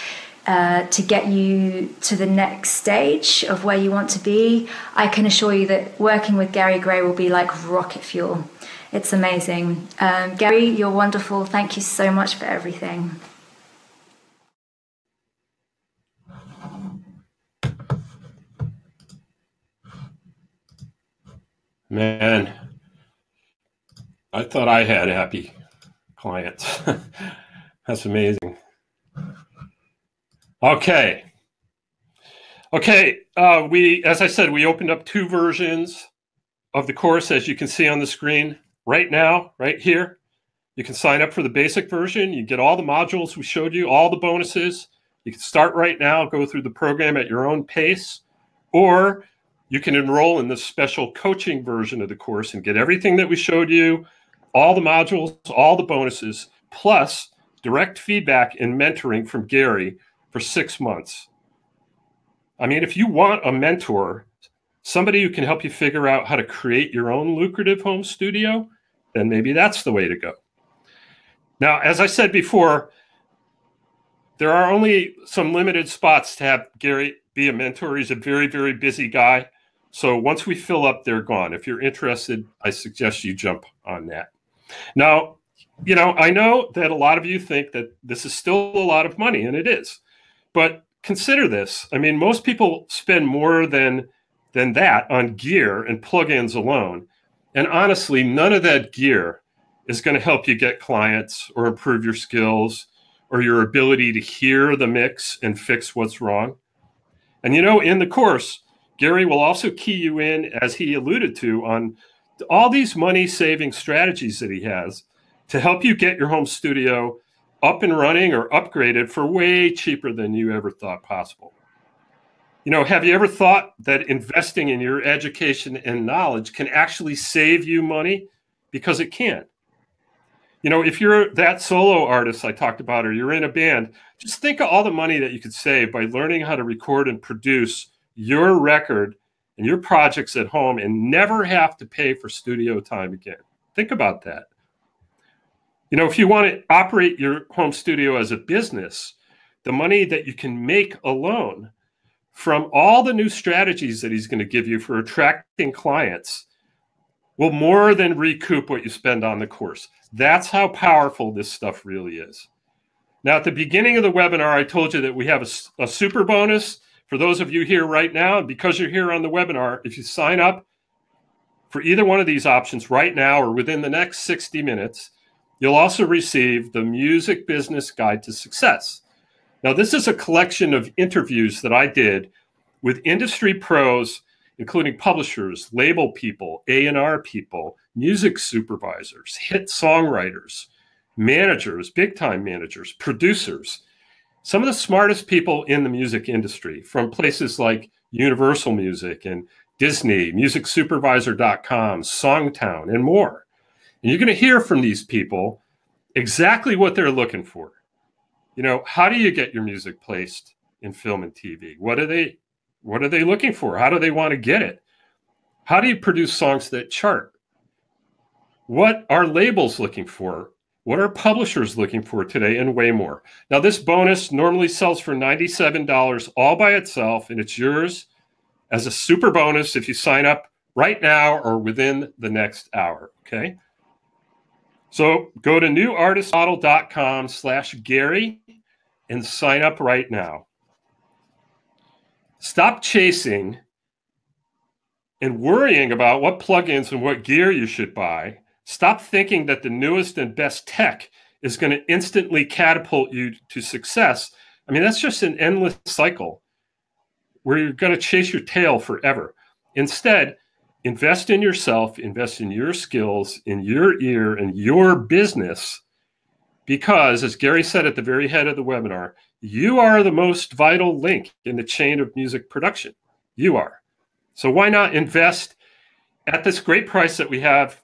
to get you to the next stage of where you want to be, I can assure you that working with Gary Gray will be like rocket fuel. It's amazing. Gary, you're wonderful. Thank you so much for everything. Man, I thought I had happy clients. That's amazing. Okay. As I said, we opened up 2 versions of the course, as you can see on the screen right now, right here. You can sign up for the basic version. You get all the modules we showed you, all the bonuses. You can start right now, go through the program at your own pace, or you can enroll in the special coaching version of the course and get everything that we showed you, all the modules, all the bonuses, plus direct feedback and mentoring from Gary for 6 months. I mean, if you want a mentor, somebody who can help you figure out how to create your own lucrative home studio, then maybe that's the way to go. Now, as I said before, there are only some limited spots to have Gary be a mentor. He's a very, very busy guy. So once we fill up, they're gone. If you're interested, I suggest you jump on that. Now, you know, I know that a lot of you think that this is still a lot of money, and it is. But consider this. I mean, most people spend more than that on gear and plugins alone. And honestly, none of that gear is going to help you get clients or improve your skills or your ability to hear the mix and fix what's wrong. And, you know, in the course, Gary will also key you in, as he alluded to, on all these money-saving strategies that he has to help you get your home studio up and running or upgraded for way cheaper than you ever thought possible. You know, have you ever thought that investing in your education and knowledge can actually save you money? Because it can. You know, if you're that solo artist I talked about, or you're in a band, just think of all the money that you could save by learning how to record and produce your record and your projects at home and never have to pay for studio time again. Think about that. You know, if you want to operate your home studio as a business, the money that you can make alone from all the new strategies that he's going to give you for attracting clients will more than recoup what you spend on the course. That's how powerful this stuff really is. Now, at the beginning of the webinar, I told you that we have a super bonus for those of you here right now. And because you're here on the webinar, if you sign up for either one of these options right now or within the next 60 minutes, you'll also receive the Music Business Guide to Success. Now, this is a collection of interviews that I did with industry pros, including publishers, label people, A&R people, music supervisors, hit songwriters, managers, big-time managers, producers, some of the smartest people in the music industry from places like Universal Music and Disney, MusicSupervisor.com, Songtown, and more. And you're going to hear from these people exactly what they're looking for. You know, how do you get your music placed in film and TV? What are they looking for? How do they want to get it? How do you produce songs that chart? What are labels looking for? What are publishers looking for today, and way more? Now, this bonus normally sells for $97 all by itself, and it's yours as a super bonus if you sign up right now or within the next hour, okay? So go to newartistmodel.com/Gary and sign up right now. Stop chasing and worrying about what plugins and what gear you should buy. Stop thinking that the newest and best tech is going to instantly catapult you to success. I mean, that's just an endless cycle where you're going to chase your tail forever. Instead, invest in yourself, invest in your skills, in your ear, and your business, because, as Gary said at the very head of the webinar, you are the most vital link in the chain of music production. You are. So why not invest at this great price that we have?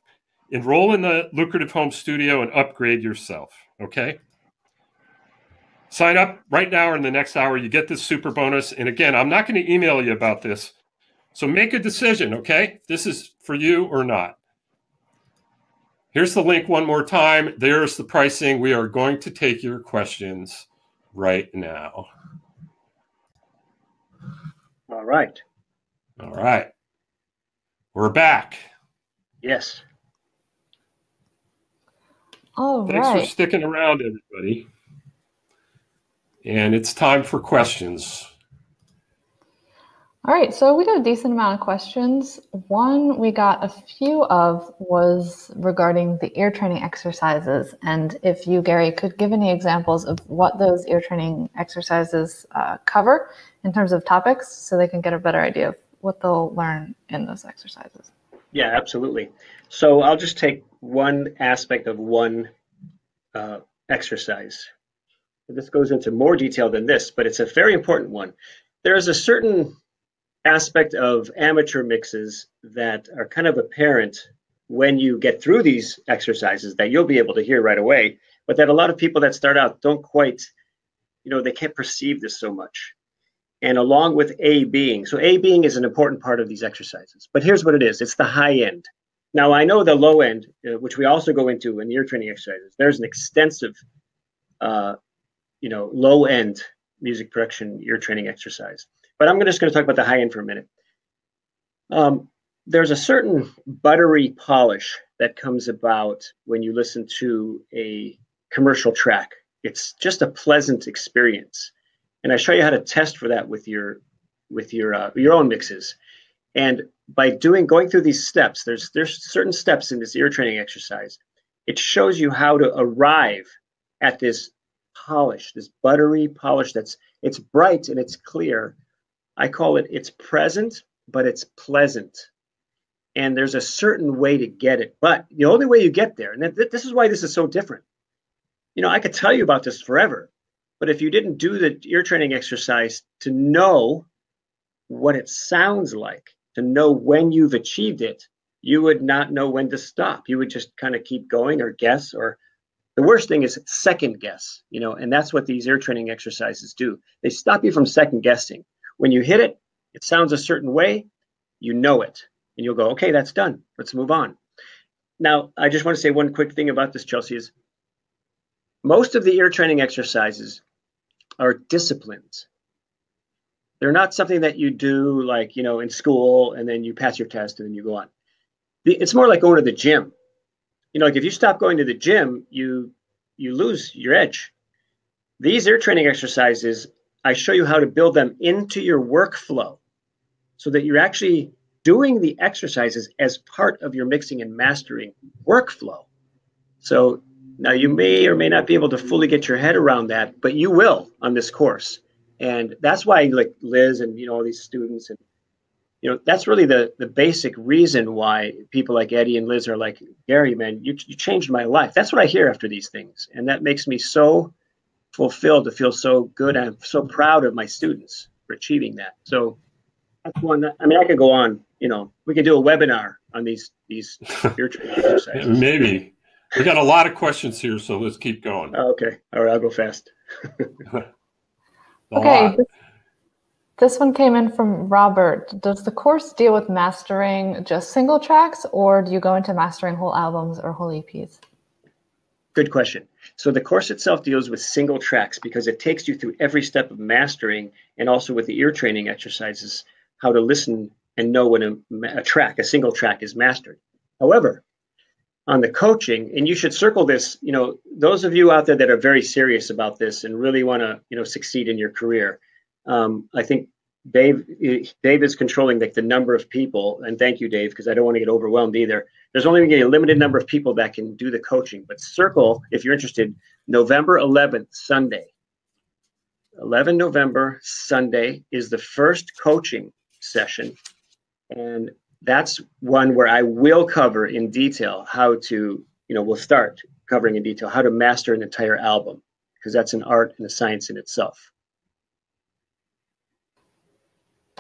Enroll in the Lucrative Home Studio and upgrade yourself, okay? Sign up right now or in the next hour. You get this super bonus. And again, I'm not going to email you about this. So make a decision, okay? This is for you or not. Here's the link one more time. There's the pricing. We are going to take your questions right now. All right. All right. We're back. Yes. All Thanks for right. sticking around, everybody. And it's time for questions. All right, so we got a decent amount of questions. One we got a few of was regarding the ear training exercises. And if you, Gary, could give any examples of what those ear training exercises cover in terms of topics so they can get a better idea of what they'll learn in those exercises. Yeah, absolutely. So I'll just take one aspect of one exercise. This goes into more detail than this, but it's a very important one. There is a certain aspect of amateur mixes that are kind of apparent when you get through these exercises that you'll be able to hear right away, but that a lot of people that start out don't quite, they can't perceive this so much. And along with A being, so A being is an important part of these exercises, but here's what it is. It's the high end. Now I know the low end, which we also go into in ear training exercises. There's an extensive, low end music production ear training exercise. But I'm just going to talk about the high end for a minute. There's a certain buttery polish that comes about when you listen to a commercial track. It's just a pleasant experience, and I show you how to test for that with your own mixes. And by going through these steps, there's certain steps in this ear training exercise. It shows you how to arrive at this polish, this buttery polish it's bright and it's clear. I call it's present, but it's pleasant. And there's a certain way to get it. But the only way you get there, and this is why this is so different. I could tell you about this forever, but if you didn't do the ear training exercise to know what it sounds like, to know when you've achieved it, you would not know when to stop. You would just kind of keep going or guess, or the worst thing is second guess, and that's what these ear training exercises do. They stop you from second guessing. When you hit it, it sounds a certain way, you know it, and you'll go, okay, that's done. Let's move on. Now, I just want to say one quick thing about this, Chelsea, is most of the ear training exercises are disciplines. They're not something that you do like, in school and then you pass your test and then you go on. It's more like going to the gym. You know, like if you stop going to the gym, you lose your edge. These ear training exercises, I show you how to build them into your workflow so that you're actually doing the exercises as part of your mixing and mastering workflow. So now you may or may not be able to fully get your head around that, but you will on this course. And that's why like Liz and, you know, all these students and, you know, that's really the basic reason why people like Eddie and Liz are like, Gary, man, you changed my life. That's what I hear after these things. And that makes me so fulfilled to feel so good. I'm so proud of my students for achieving that. So that's one. I mean, I could go on, you know, we could do a webinar on these ear training exercises. Maybe. We got a lot of questions here, so let's keep going. Okay. All right, I'll go fast. Okay. This one came in from Robert. Does the course deal with mastering just single tracks, or do you go into mastering whole albums or whole EPs? Good question. So the course itself deals with single tracks because it takes you through every step of mastering, and also with the ear training exercises, how to listen and know when a single track is mastered. However, on the coaching, and you should circle this, you know, those of you out there that are very serious about this and really want to, you know, succeed in your career. I think Dave is controlling like the number of people, and thank you, Dave, because I don't want to get overwhelmed either. There's only going to be a limited number of people that can do the coaching, but circle, if you're interested, November 11th, Sunday. 11 November, Sunday is the first coaching session. And that's one where I will cover in detail how to, you know, we'll start covering in detail how to master an entire album, because that's an art and a science in itself.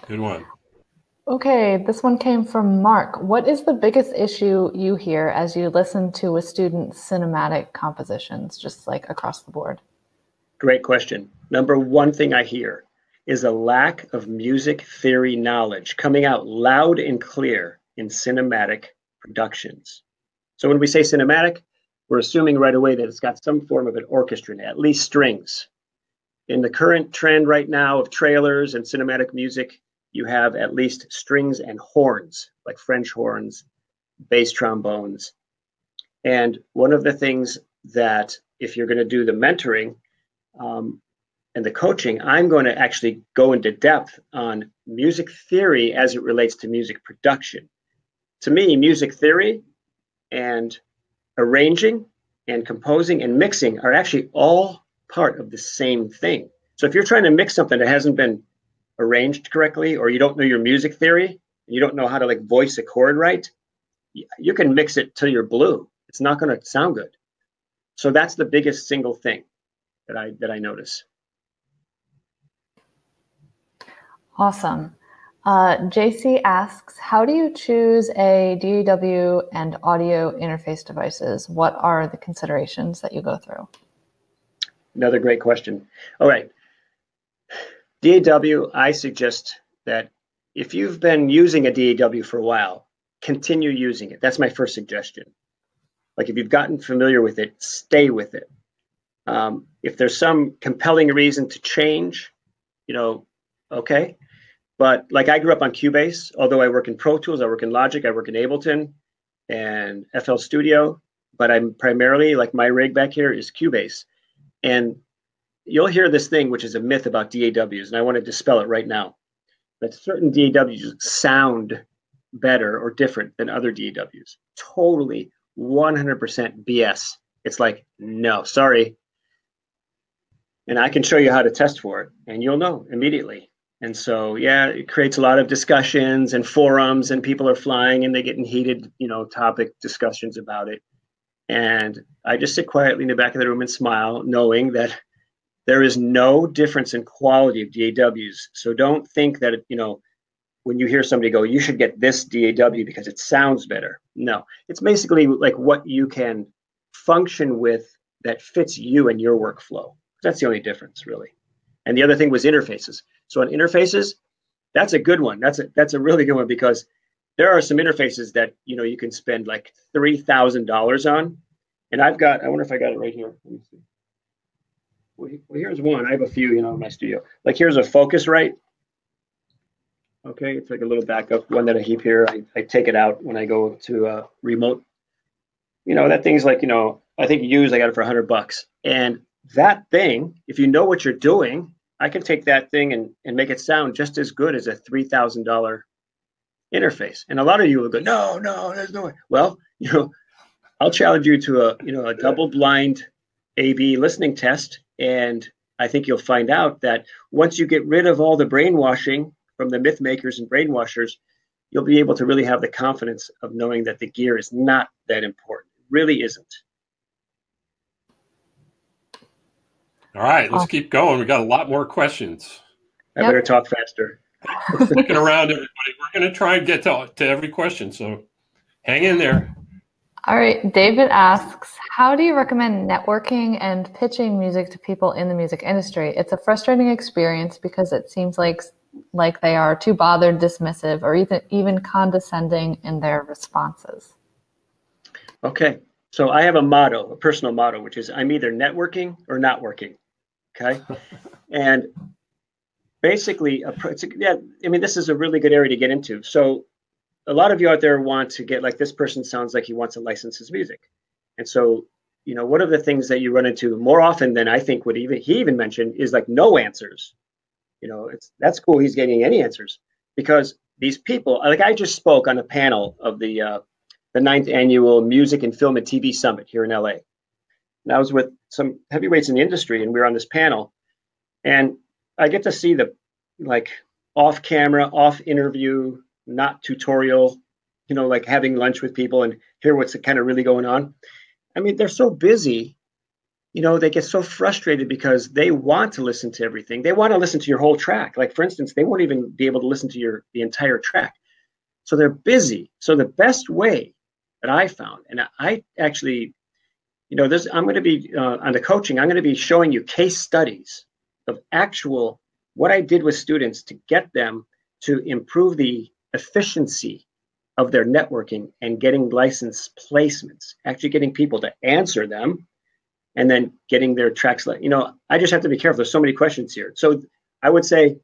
Good one. Okay, this one came from Mark. What is the biggest issue you hear as you listen to a student's cinematic compositions, just like across the board? Great question. Number one thing I hear is a lack of music theory knowledge coming out loud and clear in cinematic productions. So when we say cinematic, we're assuming right away that it's got some form of an orchestra in it, at least strings. In the current trend right now of trailers and cinematic music, you have at least strings and horns, like French horns, bass trombones. And one of the things that if you're going to do the mentoring and the coaching, I'm going to actually go into depth on music theory as it relates to music production. To me, music theory and arranging and composing and mixing are actually all part of the same thing. So if you're trying to mix something that hasn't been arranged correctly, or you don't know your music theory, you don't know how to like voice a chord right, you can mix it till you're blue. It's not going to sound good. So that's the biggest single thing that I notice. Awesome. JC asks, how do you choose a DAW and audio interface devices? What are the considerations that you go through? Another great question. All right. DAW, I suggest that if you've been using a DAW for a while, continue using it. That's my first suggestion. Like if you've gotten familiar with it, stay with it. If there's some compelling reason to change, you know, okay. But like I grew up on Cubase, although I work in Pro Tools, I work in Logic, I work in Ableton and FL Studio, but I'm primarily, like my rig back here is Cubase. And you'll hear this thing, which is a myth about DAWs, and I want to dispel it right now. That certain DAWs sound better or different than other DAWs. Totally 100% BS. It's like, no, sorry. And I can show you how to test for it, and you'll know immediately. And so, yeah, it creates a lot of discussions and forums, and people are flying and they get in heated, you know, topic discussions about it. And I just sit quietly in the back of the room and smile, knowing that there is no difference in quality of DAWs. So don't think that, you know, when you hear somebody go, you should get this DAW because it sounds better. No, it's basically like what you can function with that fits you and your workflow. That's the only difference, really. And the other thing was interfaces. So on interfaces, that's a good one. That's a really good one, because there are some interfaces that, you know, you can spend like $3,000 on. And I wonder if I got it right here. Let me see. Well, here's one. I have a few, you know, in my studio. Like here's a Focusrite. Okay, it's like a little backup one that I keep here. I take it out when I go to remote. That thing's like, I think used, I got it for $100. And that thing, if you know what you're doing, I can take that thing and make it sound just as good as a $3,000 interface. And a lot of you will go, no, there's no way. Well, I'll challenge you to a double-blind A/B listening test, and I think you'll find out that once you get rid of all the brainwashing from the myth makers and brainwashers, you'll be able to really have the confidence of knowing that the gear is not that important. It really isn't. All right, let's keep going. We got a lot more questions. I better talk faster. We're sticking around, everybody. We're going to try and get to every question, so hang in there. All right, David asks, how do you recommend networking and pitching music to people in the music industry? It's a frustrating experience because it seems like they are too bothered, dismissive, or even condescending in their responses. Okay, so I have a personal motto, which is I'm either networking or not working, okay? And basically, this is a really good area to get into. So a lot of you out there want to get, like, this person sounds like he wants to license his music. And so, one of the things that you run into more often than I think he even mentioned is like no answers. That's cool. He's getting any answers because these people, like I just spoke on a panel of the 9th annual Music and Film and TV Summit here in LA. And I was with some heavyweights in the industry, and we were on this panel, and I get to see the off camera, off interview, not tutorial, like having lunch with people and hear what's kind of really going on. I mean, they're so busy, they get so frustrated because they want to listen to everything. They want to listen to your whole track. Like, for instance, they won't even be able to listen to the entire track. So they're busy. So the best way that I found, and I actually, I'm going to be on the coaching, I'm going to be showing you case studies of what I did with students to get them to improve the efficiency of their networking and getting license placements, actually getting people to answer them and then getting their tracks. I just have to be careful. There's so many questions here. So I would say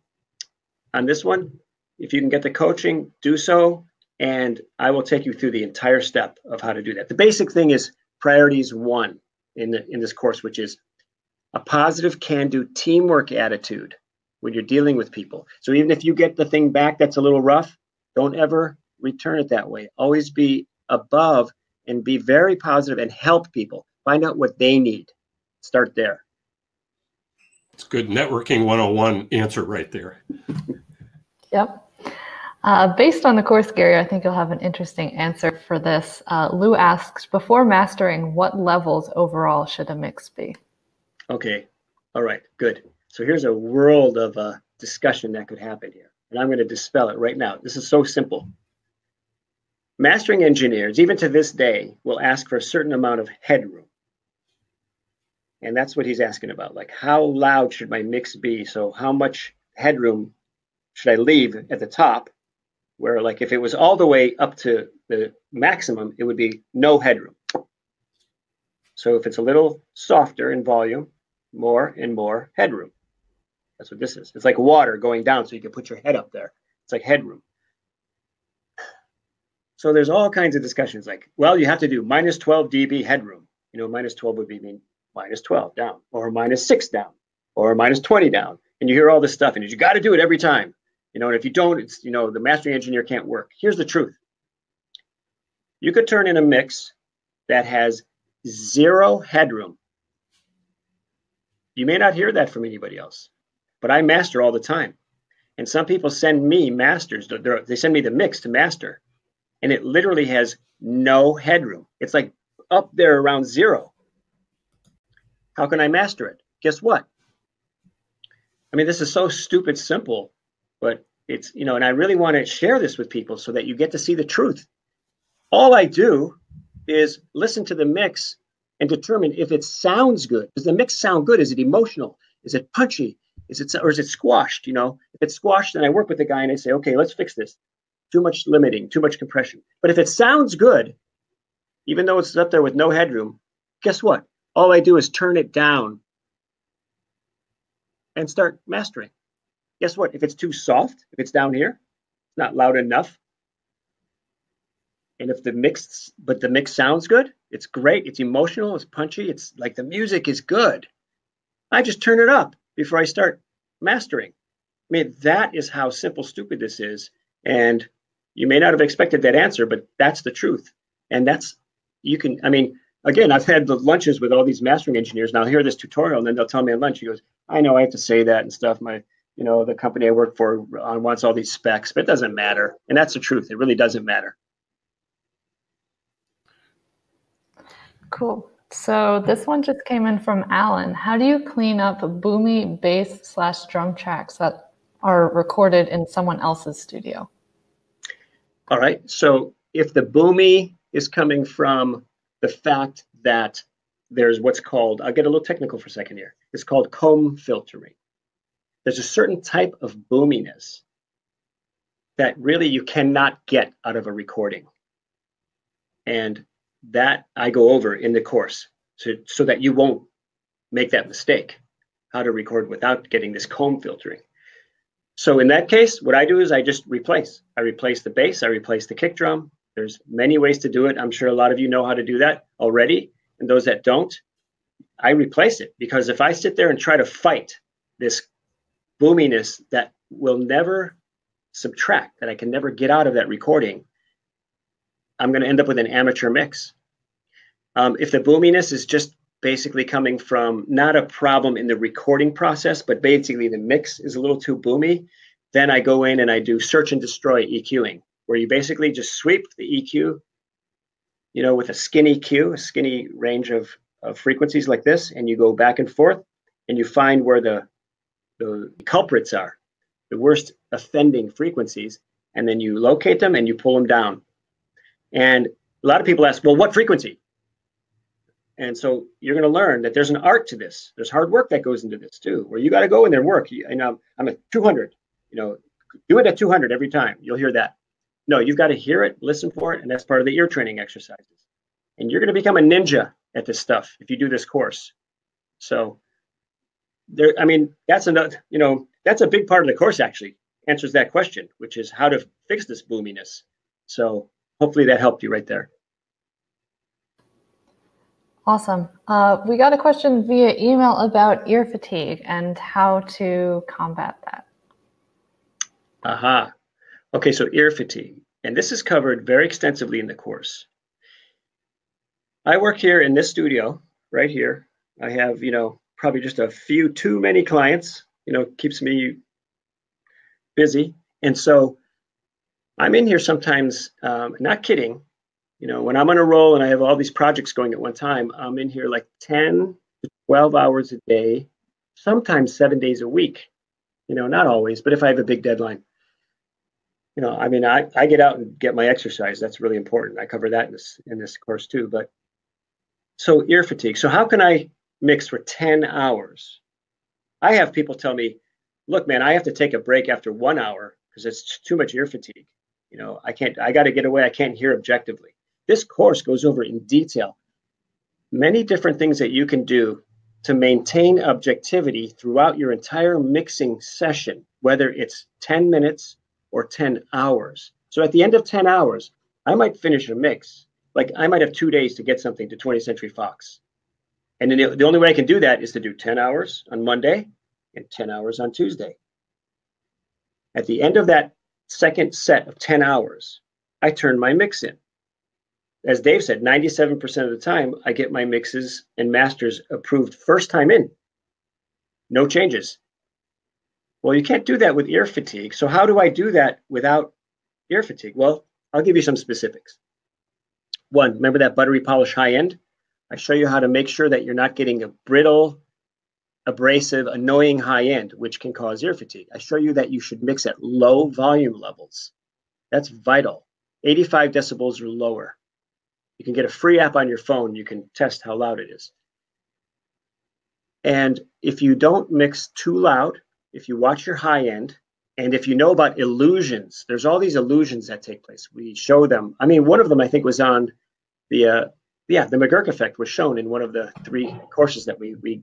on this one, if you can get the coaching, do so. And I will take you through the entire step of how to do that. The basic thing is priorities 1 in this course, which is a positive can-do teamwork attitude when you're dealing with people. So even if you get the thing back that's a little rough, don't ever return it that way. Always be above and be very positive and help people. Find out what they need. Start there. It's good networking 101 answer right there. Yep. Based on the course, Gary, I think you'll have an interesting answer for this. Lou asks, before mastering, what levels overall should a mix be? Okay. All right. Good. So here's a world of discussion that could happen here. And I'm going to dispel it right now. This is so simple. Mastering engineers, even to this day, will ask for a certain amount of headroom. And that's what he's asking about. Like, how loud should my mix be? So how much headroom should I leave at the top? Where, like, if it was all the way up to the maximum, it would be no headroom. So if it's a little softer in volume, more and more headroom. That's what this is. It's like water going down, so you can put your head up there. It's like headroom. So there's all kinds of discussions like, well, you have to do minus 12 dB headroom. Minus 12 would mean minus 12 down, or minus 6 down, or minus 20 down. And you hear all this stuff, and you got to do it every time. And if you don't, it's, the mastering engineer can't work. Here's the truth. You could turn in a mix that has 0 headroom. You may not hear that from anybody else, but I master all the time. And some people send me masters. They send me the mix to master, and it literally has no headroom. It's like up there around 0. How can I master it? Guess what? I mean, this is so stupid simple, but it's, and I really want to share this with people so that you get to see the truth. All I do is listen to the mix and determine if it sounds good. Does the mix sound good? Is it emotional? Is it punchy? Or is it squashed? If it's squashed, then I work with the guy and I say, okay, let's fix this. Too much limiting, too much compression. But if it sounds good, even though it's up there with no headroom, guess what? All I do is turn it down and start mastering. Guess what? If it's too soft, if it's down here, not loud enough. And if the mix sounds good, it's great, it's emotional, it's punchy, it's like the music is good, I just turn it up before I start mastering. I mean, that is how simple stupid this is. And you may not have expected that answer, but that's the truth. And that's, I mean, again, I've had the lunches with all these mastering engineers, and I'll hear this tutorial, and then they'll tell me at lunch, he goes, I know I have to say that and stuff. The company I work for wants all these specs, but it doesn't matter. And that's the truth. It really doesn't matter. Cool. So this one just came in from Alan. How do you clean up boomy bass/drum tracks that are recorded in someone else's studio? All right. So if the boomy is coming from the fact that there's what's called, I'll get a little technical for a second here. It's called comb filtering. There's a certain type of boominess that really you cannot get out of a recording. And that I go over in the course so that you won't make that mistake, how to record without getting this comb filtering. So in that case, what I do is I just replace. I replace the bass, I replace the kick drum. There's many ways to do it. I'm sure a lot of you know how to do that already. And those that don't, I replace it, because if I sit there and try to fight this boominess that will never subtract, that I can never get out of that recording, I'm going to end up with an amateur mix. If the boominess is just basically coming from not a problem in the recording process, but basically the mix is a little too boomy, then I go in and I do search and destroy EQing, where you basically just sweep the EQ, with a skinny Q, a skinny range of frequencies like this, and you go back and forth, and you find where the culprits are, the worst offending frequencies, and then you locate them and you pull them down. And a lot of people ask, well, what frequency? And so you're going to learn that there's an art to this. There's hard work that goes into this too, where you got to go in there and work. I'm at 200, do it at 200 every time. You'll hear that. No, you've got to hear it, listen for it, and that's part of the ear training exercises. And you're going to become a ninja at this stuff if you do this course. So that's that's a big part of the course, actually answers that question, which is how to fix this boominess. So hopefully that helped you right there. Awesome. We got a question via email about ear fatigue and how to combat that. Aha. Okay, so ear fatigue. And this is covered very extensively in the course. I work here in this studio right here. I have, probably just a few too many clients, keeps me busy. And so I'm in here sometimes, not kidding, when I'm on a roll and I have all these projects going at one time, I'm in here like 10 to 12 hours a day, sometimes 7 days a week, not always, but if I have a big deadline. I get out and get my exercise. That's really important. I cover that in this course too. But so ear fatigue. So how can I mix for 10 hours? I have people tell me, look, man, I have to take a break after 1 hour because it's too much ear fatigue. I got to get away. I can't hear objectively. This course goes over in detail many different things that you can do to maintain objectivity throughout your entire mixing session, whether it's 10 minutes or 10 hours. So at the end of 10 hours, I might finish a mix. Like I might have 2 days to get something to 20th Century Fox. And then the only way I can do that is to do 10 hours on Monday and 10 hours on Tuesday. At the end of that second set of 10 hours, I turn my mix in. As Dave said, 97% of the time, I get my mixes and masters approved first time in. No changes. Well, you can't do that with ear fatigue. So how do I do that without ear fatigue? Well, I'll give you some specifics. One, remember that buttery polish high end? I show you how to make sure that you're not getting a brittle, abrasive, annoying high end, which can cause ear fatigue. I show you that you should mix at low volume levels. That's vital. 85 decibels or lower. You can get a free app on your phone. You can test how loud it is. And if you don't mix too loud, if you watch your high end, and if you know about illusions, there's all these illusions that take place. We show them. I mean, one of them I think was on the McGurk effect was shown in one of the 3 courses that we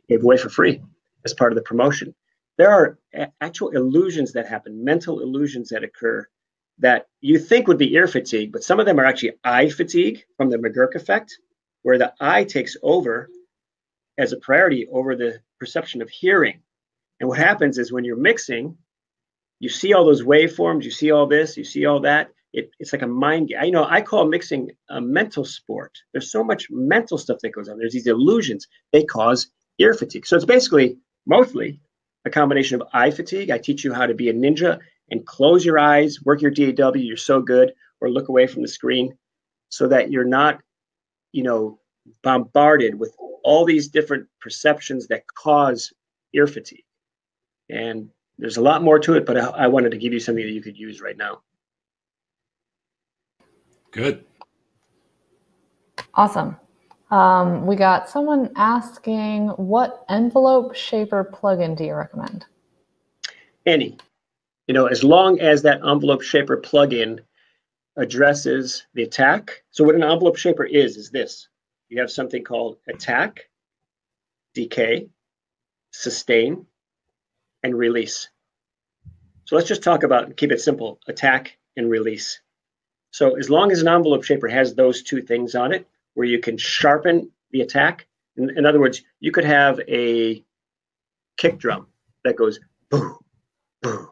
gave away for free as part of the promotion. There are actual illusions that happen, mental illusions that occur that you think would be ear fatigue, but some of them are actually eye fatigue from the McGurk effect, where the eye takes over as a priority over the perception of hearing. And what happens is when you're mixing, you see all those waveforms, you see all this, you see all that. It's like a mind game. I call mixing a mental sport. There's so much mental stuff that goes on. There's these illusions. They cause ear fatigue. So it's basically mostly a combination of eye fatigue. I teach you how to be a ninja and close your eyes, work your DAW, you're so good, or look away from the screen so that you're not, bombarded with all these different perceptions that cause ear fatigue. And there's a lot more to it, but I wanted to give you something that you could use right now. Good. Awesome. We got someone asking, what envelope shaper plugin do you recommend? Any. As long as that envelope shaper plugin addresses the attack. So what an envelope shaper is this. You have something called attack, decay, sustain, and release. So let's just talk about, keep it simple, attack and release. So as long as an envelope shaper has those two things on it, where you can sharpen the attack, in other words, you could have a kick drum that goes boo, boo,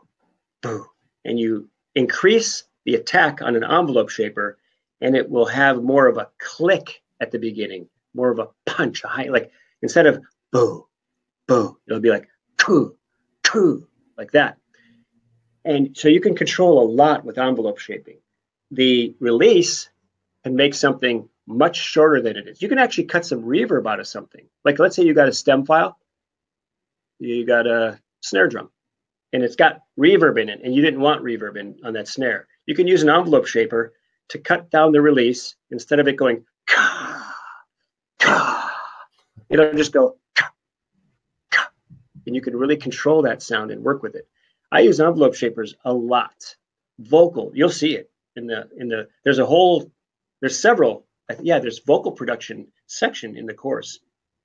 boo, and you increase the attack on an envelope shaper, and it will have more of a click at the beginning, more of a punch, a high, like instead of boo, boo, it'll be like coo, coo, like that. And so you can control a lot with envelope shaping. The release can make something much shorter than it is. You can actually cut some reverb out of something. Like let's say you got a stem file, you got a snare drum, and it's got reverb in it, and you didn't want reverb on that snare. You can use an envelope shaper to cut down the release. Instead of it going, ka, ka, it'll just go, ka, ka, and you can really control that sound and work with it. I use envelope shapers a lot. Vocal, you'll see it there's several, there's vocal production section in the course,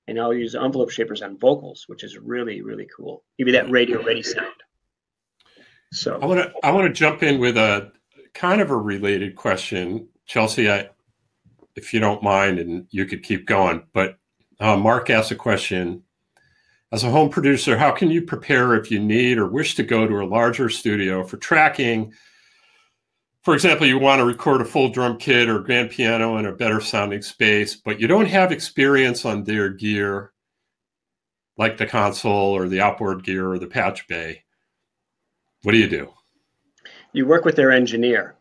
and I'll use envelope shapers on vocals, which is really, really cool. Give you that radio ready sound. So I want to jump in with a kind of a related question, Chelsea, if you don't mind, and you could keep going. But Mark asked a question. As a home producer, how can you prepare if you need or wish to go to a larger studio for tracking? For example, you want to record a full drum kit or grand piano in a better sounding space, but you don't have experience on their gear, like the console or the outboard gear or the patch bay. What do you do? You work with their engineer.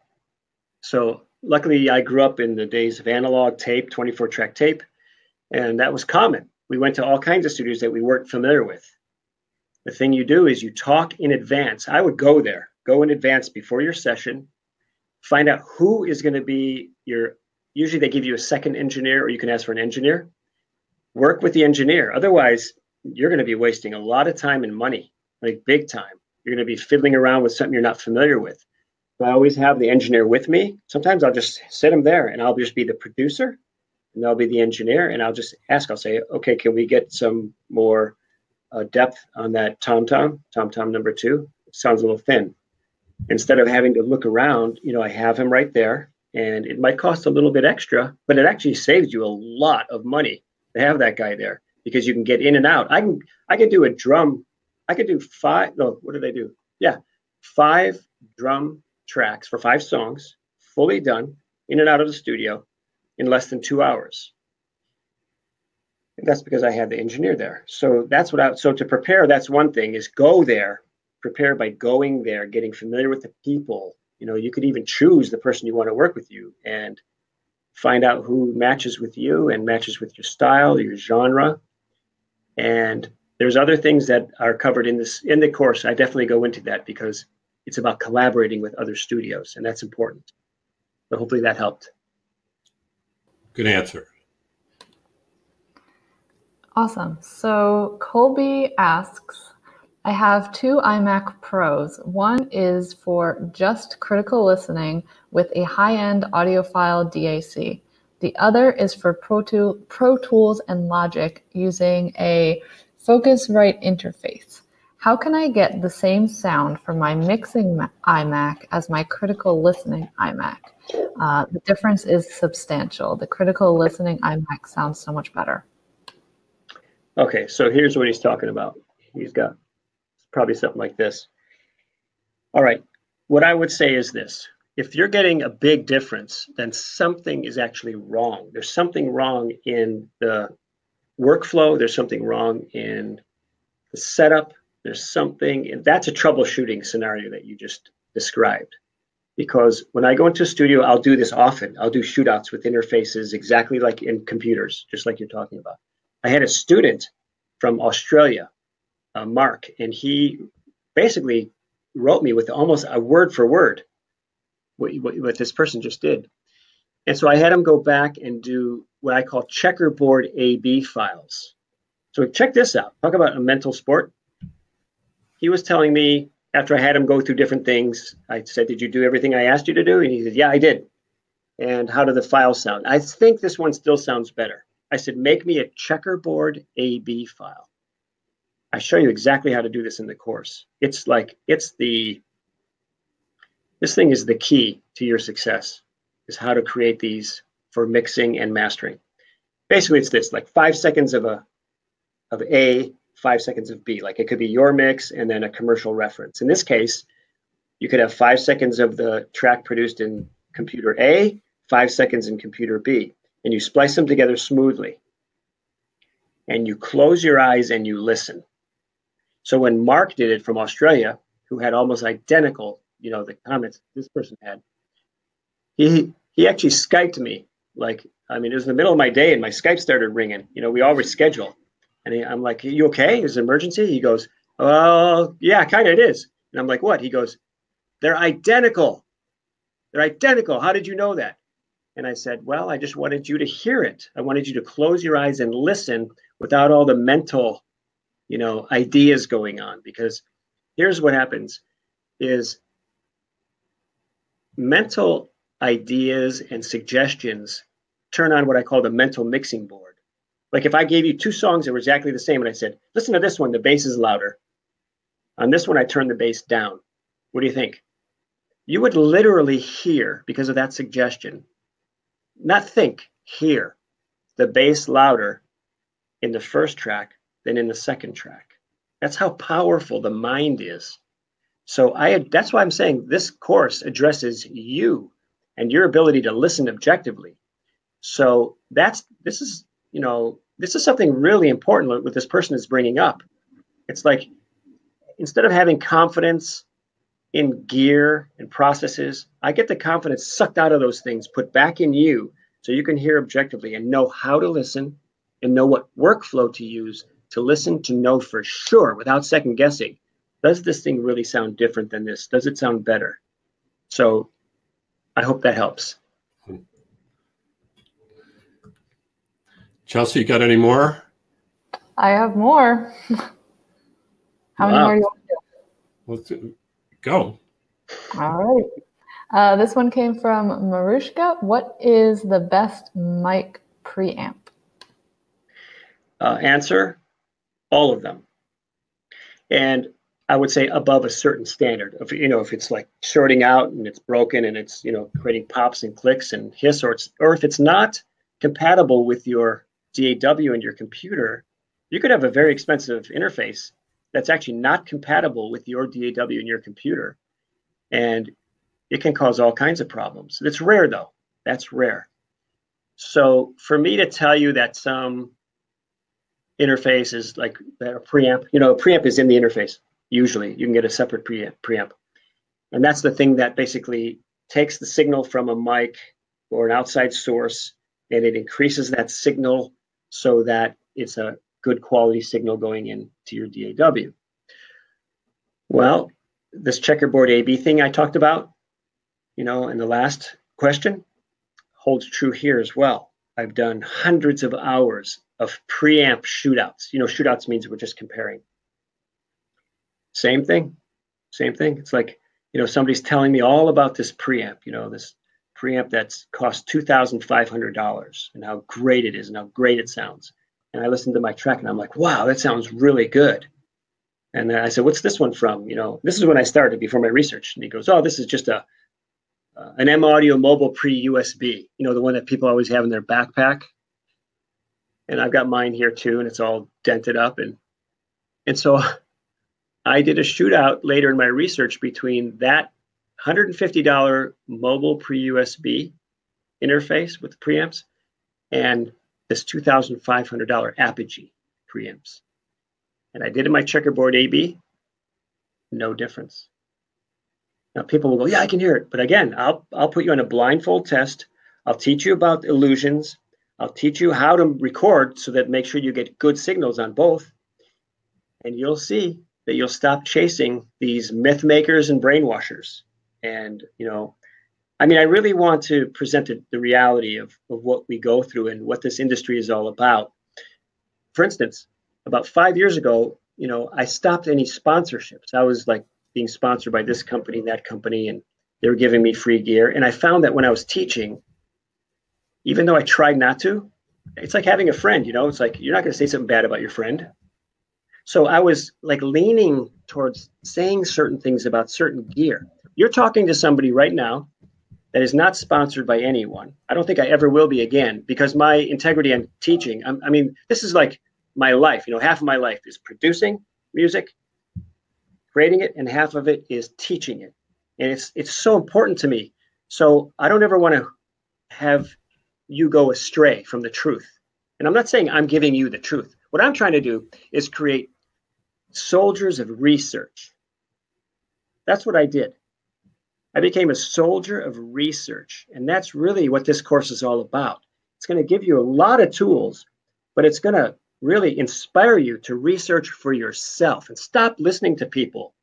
So luckily, I grew up in the days of analog tape, 24-track tape, and that was common. We went to all kinds of studios that we weren't familiar with. The thing you do is you talk in advance. I would go in advance before your session, find out who is going to be usually they give you a second engineer, or you can ask for an engineer. Work with the engineer. Otherwise, you're going to be wasting a lot of time and money, like big time. You're going to be fiddling around with something you're not familiar with. So I always have the engineer with me. Sometimes I'll just sit them there and I'll just be the producer and they'll be the engineer, and I'll just ask, I'll say, okay, can we get some more depth on that tom-tom number 2? It sounds a little thin. Instead of having to look around, I have him right there, and it might cost a little bit extra, but it actually saves you a lot of money to have that guy there, because you can get in and out. I can do a drum. I could do 5. No, what did I do? Yeah, 5 drum tracks for 5 songs, fully done, in and out of the studio in less than 2 hours. And that's because I had the engineer there. So that's so to prepare, that's one thing, is go there. Prepare by going there, getting familiar with the people. You could even choose the person you want to work with you and find out who matches with you and matches with your style, your genre. And there's other things that are covered in the course. I definitely go into that because it's about collaborating with other studios, and that's important. So hopefully that helped. Good answer. Awesome. So Colby asks, I have 2 iMac Pros. One is for just critical listening with a high-end audiophile DAC. The other is for Pro Tools and Logic using a Focusrite interface. How can I get the same sound from my mixing iMac as my critical listening iMac? The difference is substantial. The critical listening iMac sounds so much better. Okay, so here's what he's talking about. He's got probably something like this. All right, what I would say is this. If you're getting a big difference, then something is actually wrong. There's something wrong in the workflow. There's something wrong in the setup. There's something, that's a troubleshooting scenario that you just described. Because when I go into a studio, I'll do this often. I'll do shootouts with interfaces exactly like in computers, just like you're talking about. I had a student from Australia, Mark, and he basically wrote me with almost a word for word what this person just did. And so I had him go back and do what I call checkerboard A/B files. So check this out. Talk about a mental sport. He was telling me, after I had him go through different things, I said, did you do everything I asked you to do? And he said, yeah, I did. And how do the files sound? I think this one still sounds better. I said, make me a checkerboard A/B file. I show you exactly how to do this in the course. This thing is the key to your success, is how to create these for mixing and mastering. Basically, it's this, like 5 seconds of A, 5 seconds of B. Like it could be your mix and then a commercial reference. In this case, you could have 5 seconds of the track produced in computer A, 5 seconds in computer B, and you splice them together smoothly. And you close your eyes and you listen. So when Mark did it from Australia, who had almost identical, the comments this person had, he actually Skyped me. Like, I mean, it was in the middle of my day and my Skype started ringing. We always schedule. And I'm like, are you okay? Is it an emergency? He goes, oh, yeah, kind of it is. And I'm like, what? He goes, they're identical. They're identical. How did you know that? And I said, well, I just wanted you to hear it. I wanted you to close your eyes and listen without all the mental, ideas going on. Because here's what happens is mental ideas and suggestions turn on what I call the mental mixing board. Like if I gave you two songs that were exactly the same and I said, listen to this one, the bass is louder. On this one, I turn the bass down. What do you think? You would literally hear, because of that suggestion, not think, hear the bass louder in the first track than in the second track. That's how powerful the mind is. So that's why I'm saying this course addresses you and your ability to listen objectively. So this is something really important what this person is bringing up. It's like, instead of having confidence in gear and processes, I get the confidence sucked out of those things, put back in you, so you can hear objectively and know how to listen and know what workflow to use to listen, to know for sure without second guessing, does this thing really sound different than this? Does it sound better? So I hope that helps. Chelsea, you got any more? I have more. How many more do you want to do? Let's go. All right. This one came from Marushka. What is the best mic preamp? Answer, all of them. And I would say above a certain standard. If it's like shorting out and it's broken and it's, creating pops and clicks and hiss, or if it's not compatible with your DAW and your computer, you could have a very expensive interface that's actually not compatible with your DAW and your computer. And it can cause all kinds of problems. It's rare though. That's rare. So for me to tell you that some interface is like a preamp, a preamp is in the interface. Usually you can get a separate preamp. And that's the thing that basically takes the signal from a mic or an outside source and it increases that signal so that it's a good quality signal going into your DAW. Well, this checkerboard A/B thing I talked about, in the last question holds true here as well. I've done hundreds of hours of preamp shootouts. Shootouts means we're just comparing. Same thing. It's like, somebody's telling me all about this preamp, this preamp that's cost $2,500 and how great it is and how great it sounds. And I listen to my track and I'm like, wow, that sounds really good. And then I said, what's this one from? You know, this is when I started before my research. And he goes, oh, this is just an M Audio Mobile Pre-USB, you know, the one that people always have in their backpack. And I've got mine here too, and it's all dented up. And so I did a shootout later in my research between that $150 mobile Pre-USB interface with the preamps and this $2,500 Apogee preamps. And I did in my checkerboard A/B, no difference. Now people will go, yeah, I can hear it. But again, I'll put you on a blindfold test. I'll teach you about illusions. I'll teach you how to record so that make sure you get good signals on both. And you'll see that you'll stop chasing these myth makers and brainwashers. And, you know, I mean, I really want to present the reality of what we go through and what this industry is all about. For instance, about 5 years ago, you know, I stopped any sponsorships. I was like being sponsored by this company and that company, and they were giving me free gear. And I found that when I was teaching, even though I tried not to, it's like having a friend, you know, it's like, you're not going to say something bad about your friend. So I was like leaning towards saying certain things about certain gear. You're talking to somebody right now that is not sponsored by anyone. I don't think I ever will be again, because my integrity on teaching, I mean, this is like my life, you know, half of my life is producing music, creating it, and half of it is teaching it. And it's so important to me. So I don't ever want to have you go astray from the truth. And I'm not saying I'm giving you the truth. What I'm trying to do is create soldiers of research. That's what I did. I became a soldier of research. And that's really what this course is all about. It's going to give you a lot of tools, but it's going to really inspire you to research for yourself and stop listening to people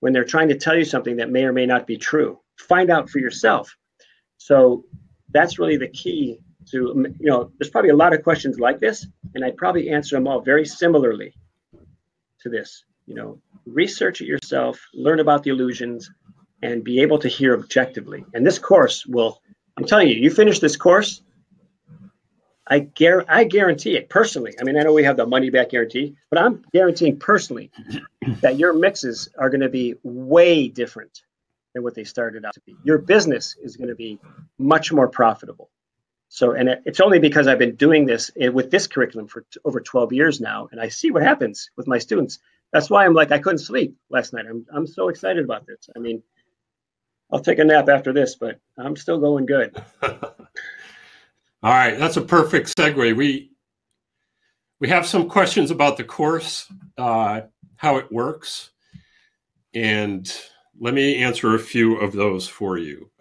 when they're trying to tell you something that may or may not be true. Find out for yourself. So that's really the key to, you know, there's probably a lot of questions like this, and I'd probably answer them all very similarly to this. You know, research it yourself, learn about the illusions, and be able to hear objectively. And this course will, I'm telling you, you finish this course, I guarantee it personally. I mean, I know we have the money back guarantee, but I'm guaranteeing personally that your mixes are going to be way different than what they started out to be. Your business is going to be much more profitable. So, and it's only because I've been doing this with this curriculum for over 12 years now, and I see what happens with my students. That's why I'm like, I couldn't sleep last night. I'm so excited about this. I mean, I'll take a nap after this, but I'm still going good. All right, that's a perfect segue. We have some questions about the course, how it works, and let me answer a few of those for you.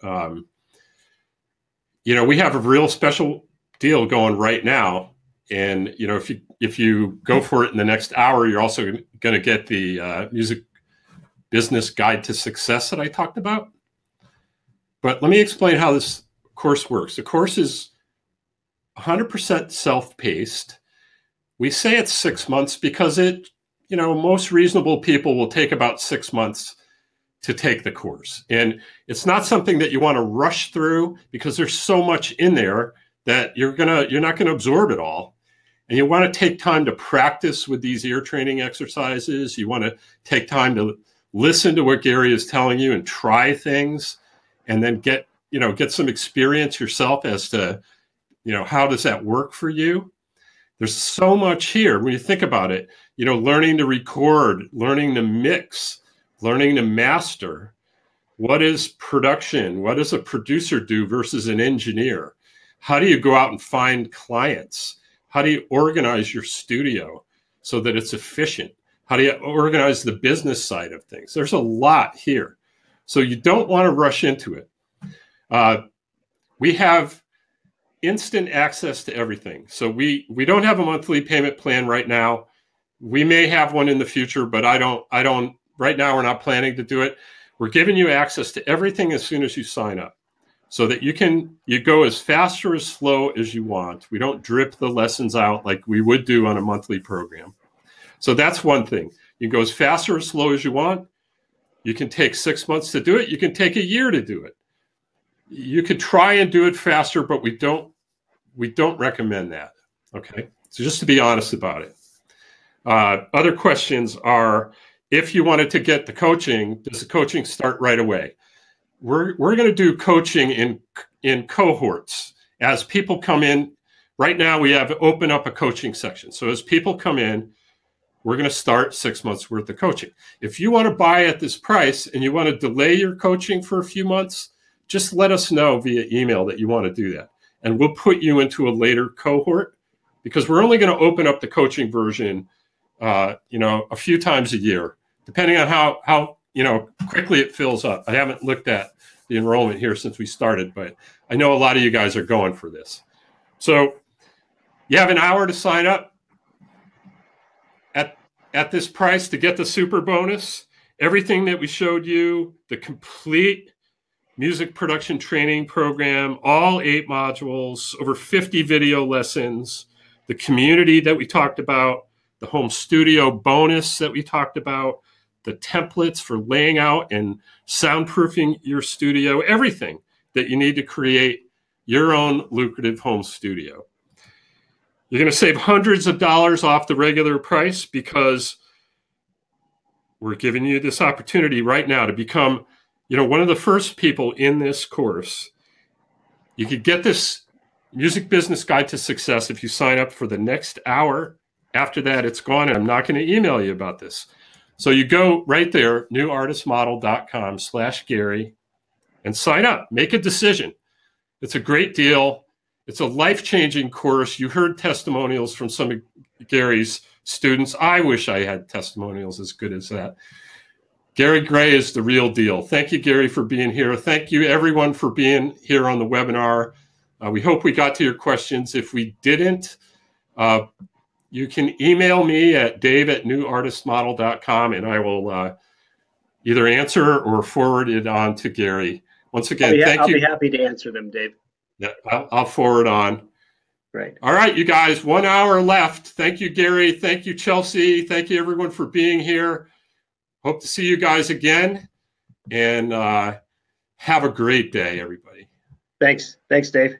You know, we have a real special deal going right now, and you know, if you go for it in the next hour, you're also going to get the Music Business Guide to Success that I talked about. But let me explain how this course works. The course is 100% self-paced. We say it's 6 months because it, you know, most reasonable people will take about 6 months to take the course. And it's not something that you want to rush through because there's so much in there that you're not going to absorb it all. And you want to take time to practice with these ear training exercises. You want to take time to listen to what Gary is telling you and try things, and then get some experience yourself as to, you know, how does that work for you? There's so much here when you think about it, you know, learning to record, learning to mix, learning to master. What is production? What does a producer do versus an engineer? How do you go out and find clients? How do you organize your studio so that it's efficient? How do you organize the business side of things? There's a lot here. So you don't want to rush into it. We have instant access to everything. So we don't have a monthly payment plan right now. We may have one in the future, but I don't, right now we're not planning to do it. We're giving you access to everything as soon as you sign up so that you go as fast or as slow as you want. We don't drip the lessons out like we would do on a monthly program. So that's one thing. You can go as fast or as slow as you want. You can take 6 months to do it. You can take a year to do it. You could try and do it faster, but we don't recommend that. Okay. So just to be honest about it. Other questions are, if you wanted to get the coaching, does the coaching start right away? We're going to do coaching in cohorts. As people come in, right now we have open up a coaching section. So as people come in, we're going to start 6 months worth of coaching. If you want to buy at this price and you want to delay your coaching for a few months, just let us know via email that you want to do that. And we'll put you into a later cohort, because we're only going to open up the coaching version, a few times a year, depending on how quickly it fills up. I haven't looked at the enrollment here since we started, but I know a lot of you guys are going for this. So you have an hour to sign up at this price to get the super bonus. Everything that we showed you, the complete music production training program, all 8 modules, over 50 video lessons, the community that we talked about, the home studio bonus that we talked about, the templates for laying out and soundproofing your studio, everything that you need to create your own lucrative home studio. You're going to save hundreds of dollars off the regular price, because we're giving you this opportunity right now to become, one of the first people in this course. You could get this Music Business Guide to Success if you sign up for the next hour. After that, it's gone, and I'm not going to email you about this. So you go right there, newartistmodel.com/Gary, and sign up. Make a decision. It's a great deal. It's a life-changing course. You heard testimonials from some of Gary's students. I wish I had testimonials as good as that. Gary Gray is the real deal. Thank you, Gary, for being here. Thank you, everyone, for being here on the webinar. We hope we got to your questions. If we didn't, you can email me at dave@newartistmodel.com, and I will either answer or forward it on to Gary. Once again, thank you. I'll be happy to answer them, Dave. Yeah, I'll forward on. Right. All right, you guys, 1 hour left. Thank you, Gary. Thank you, Chelsea. Thank you, everyone, for being here. Hope to see you guys again. And have a great day, everybody. Thanks. Thanks, Dave.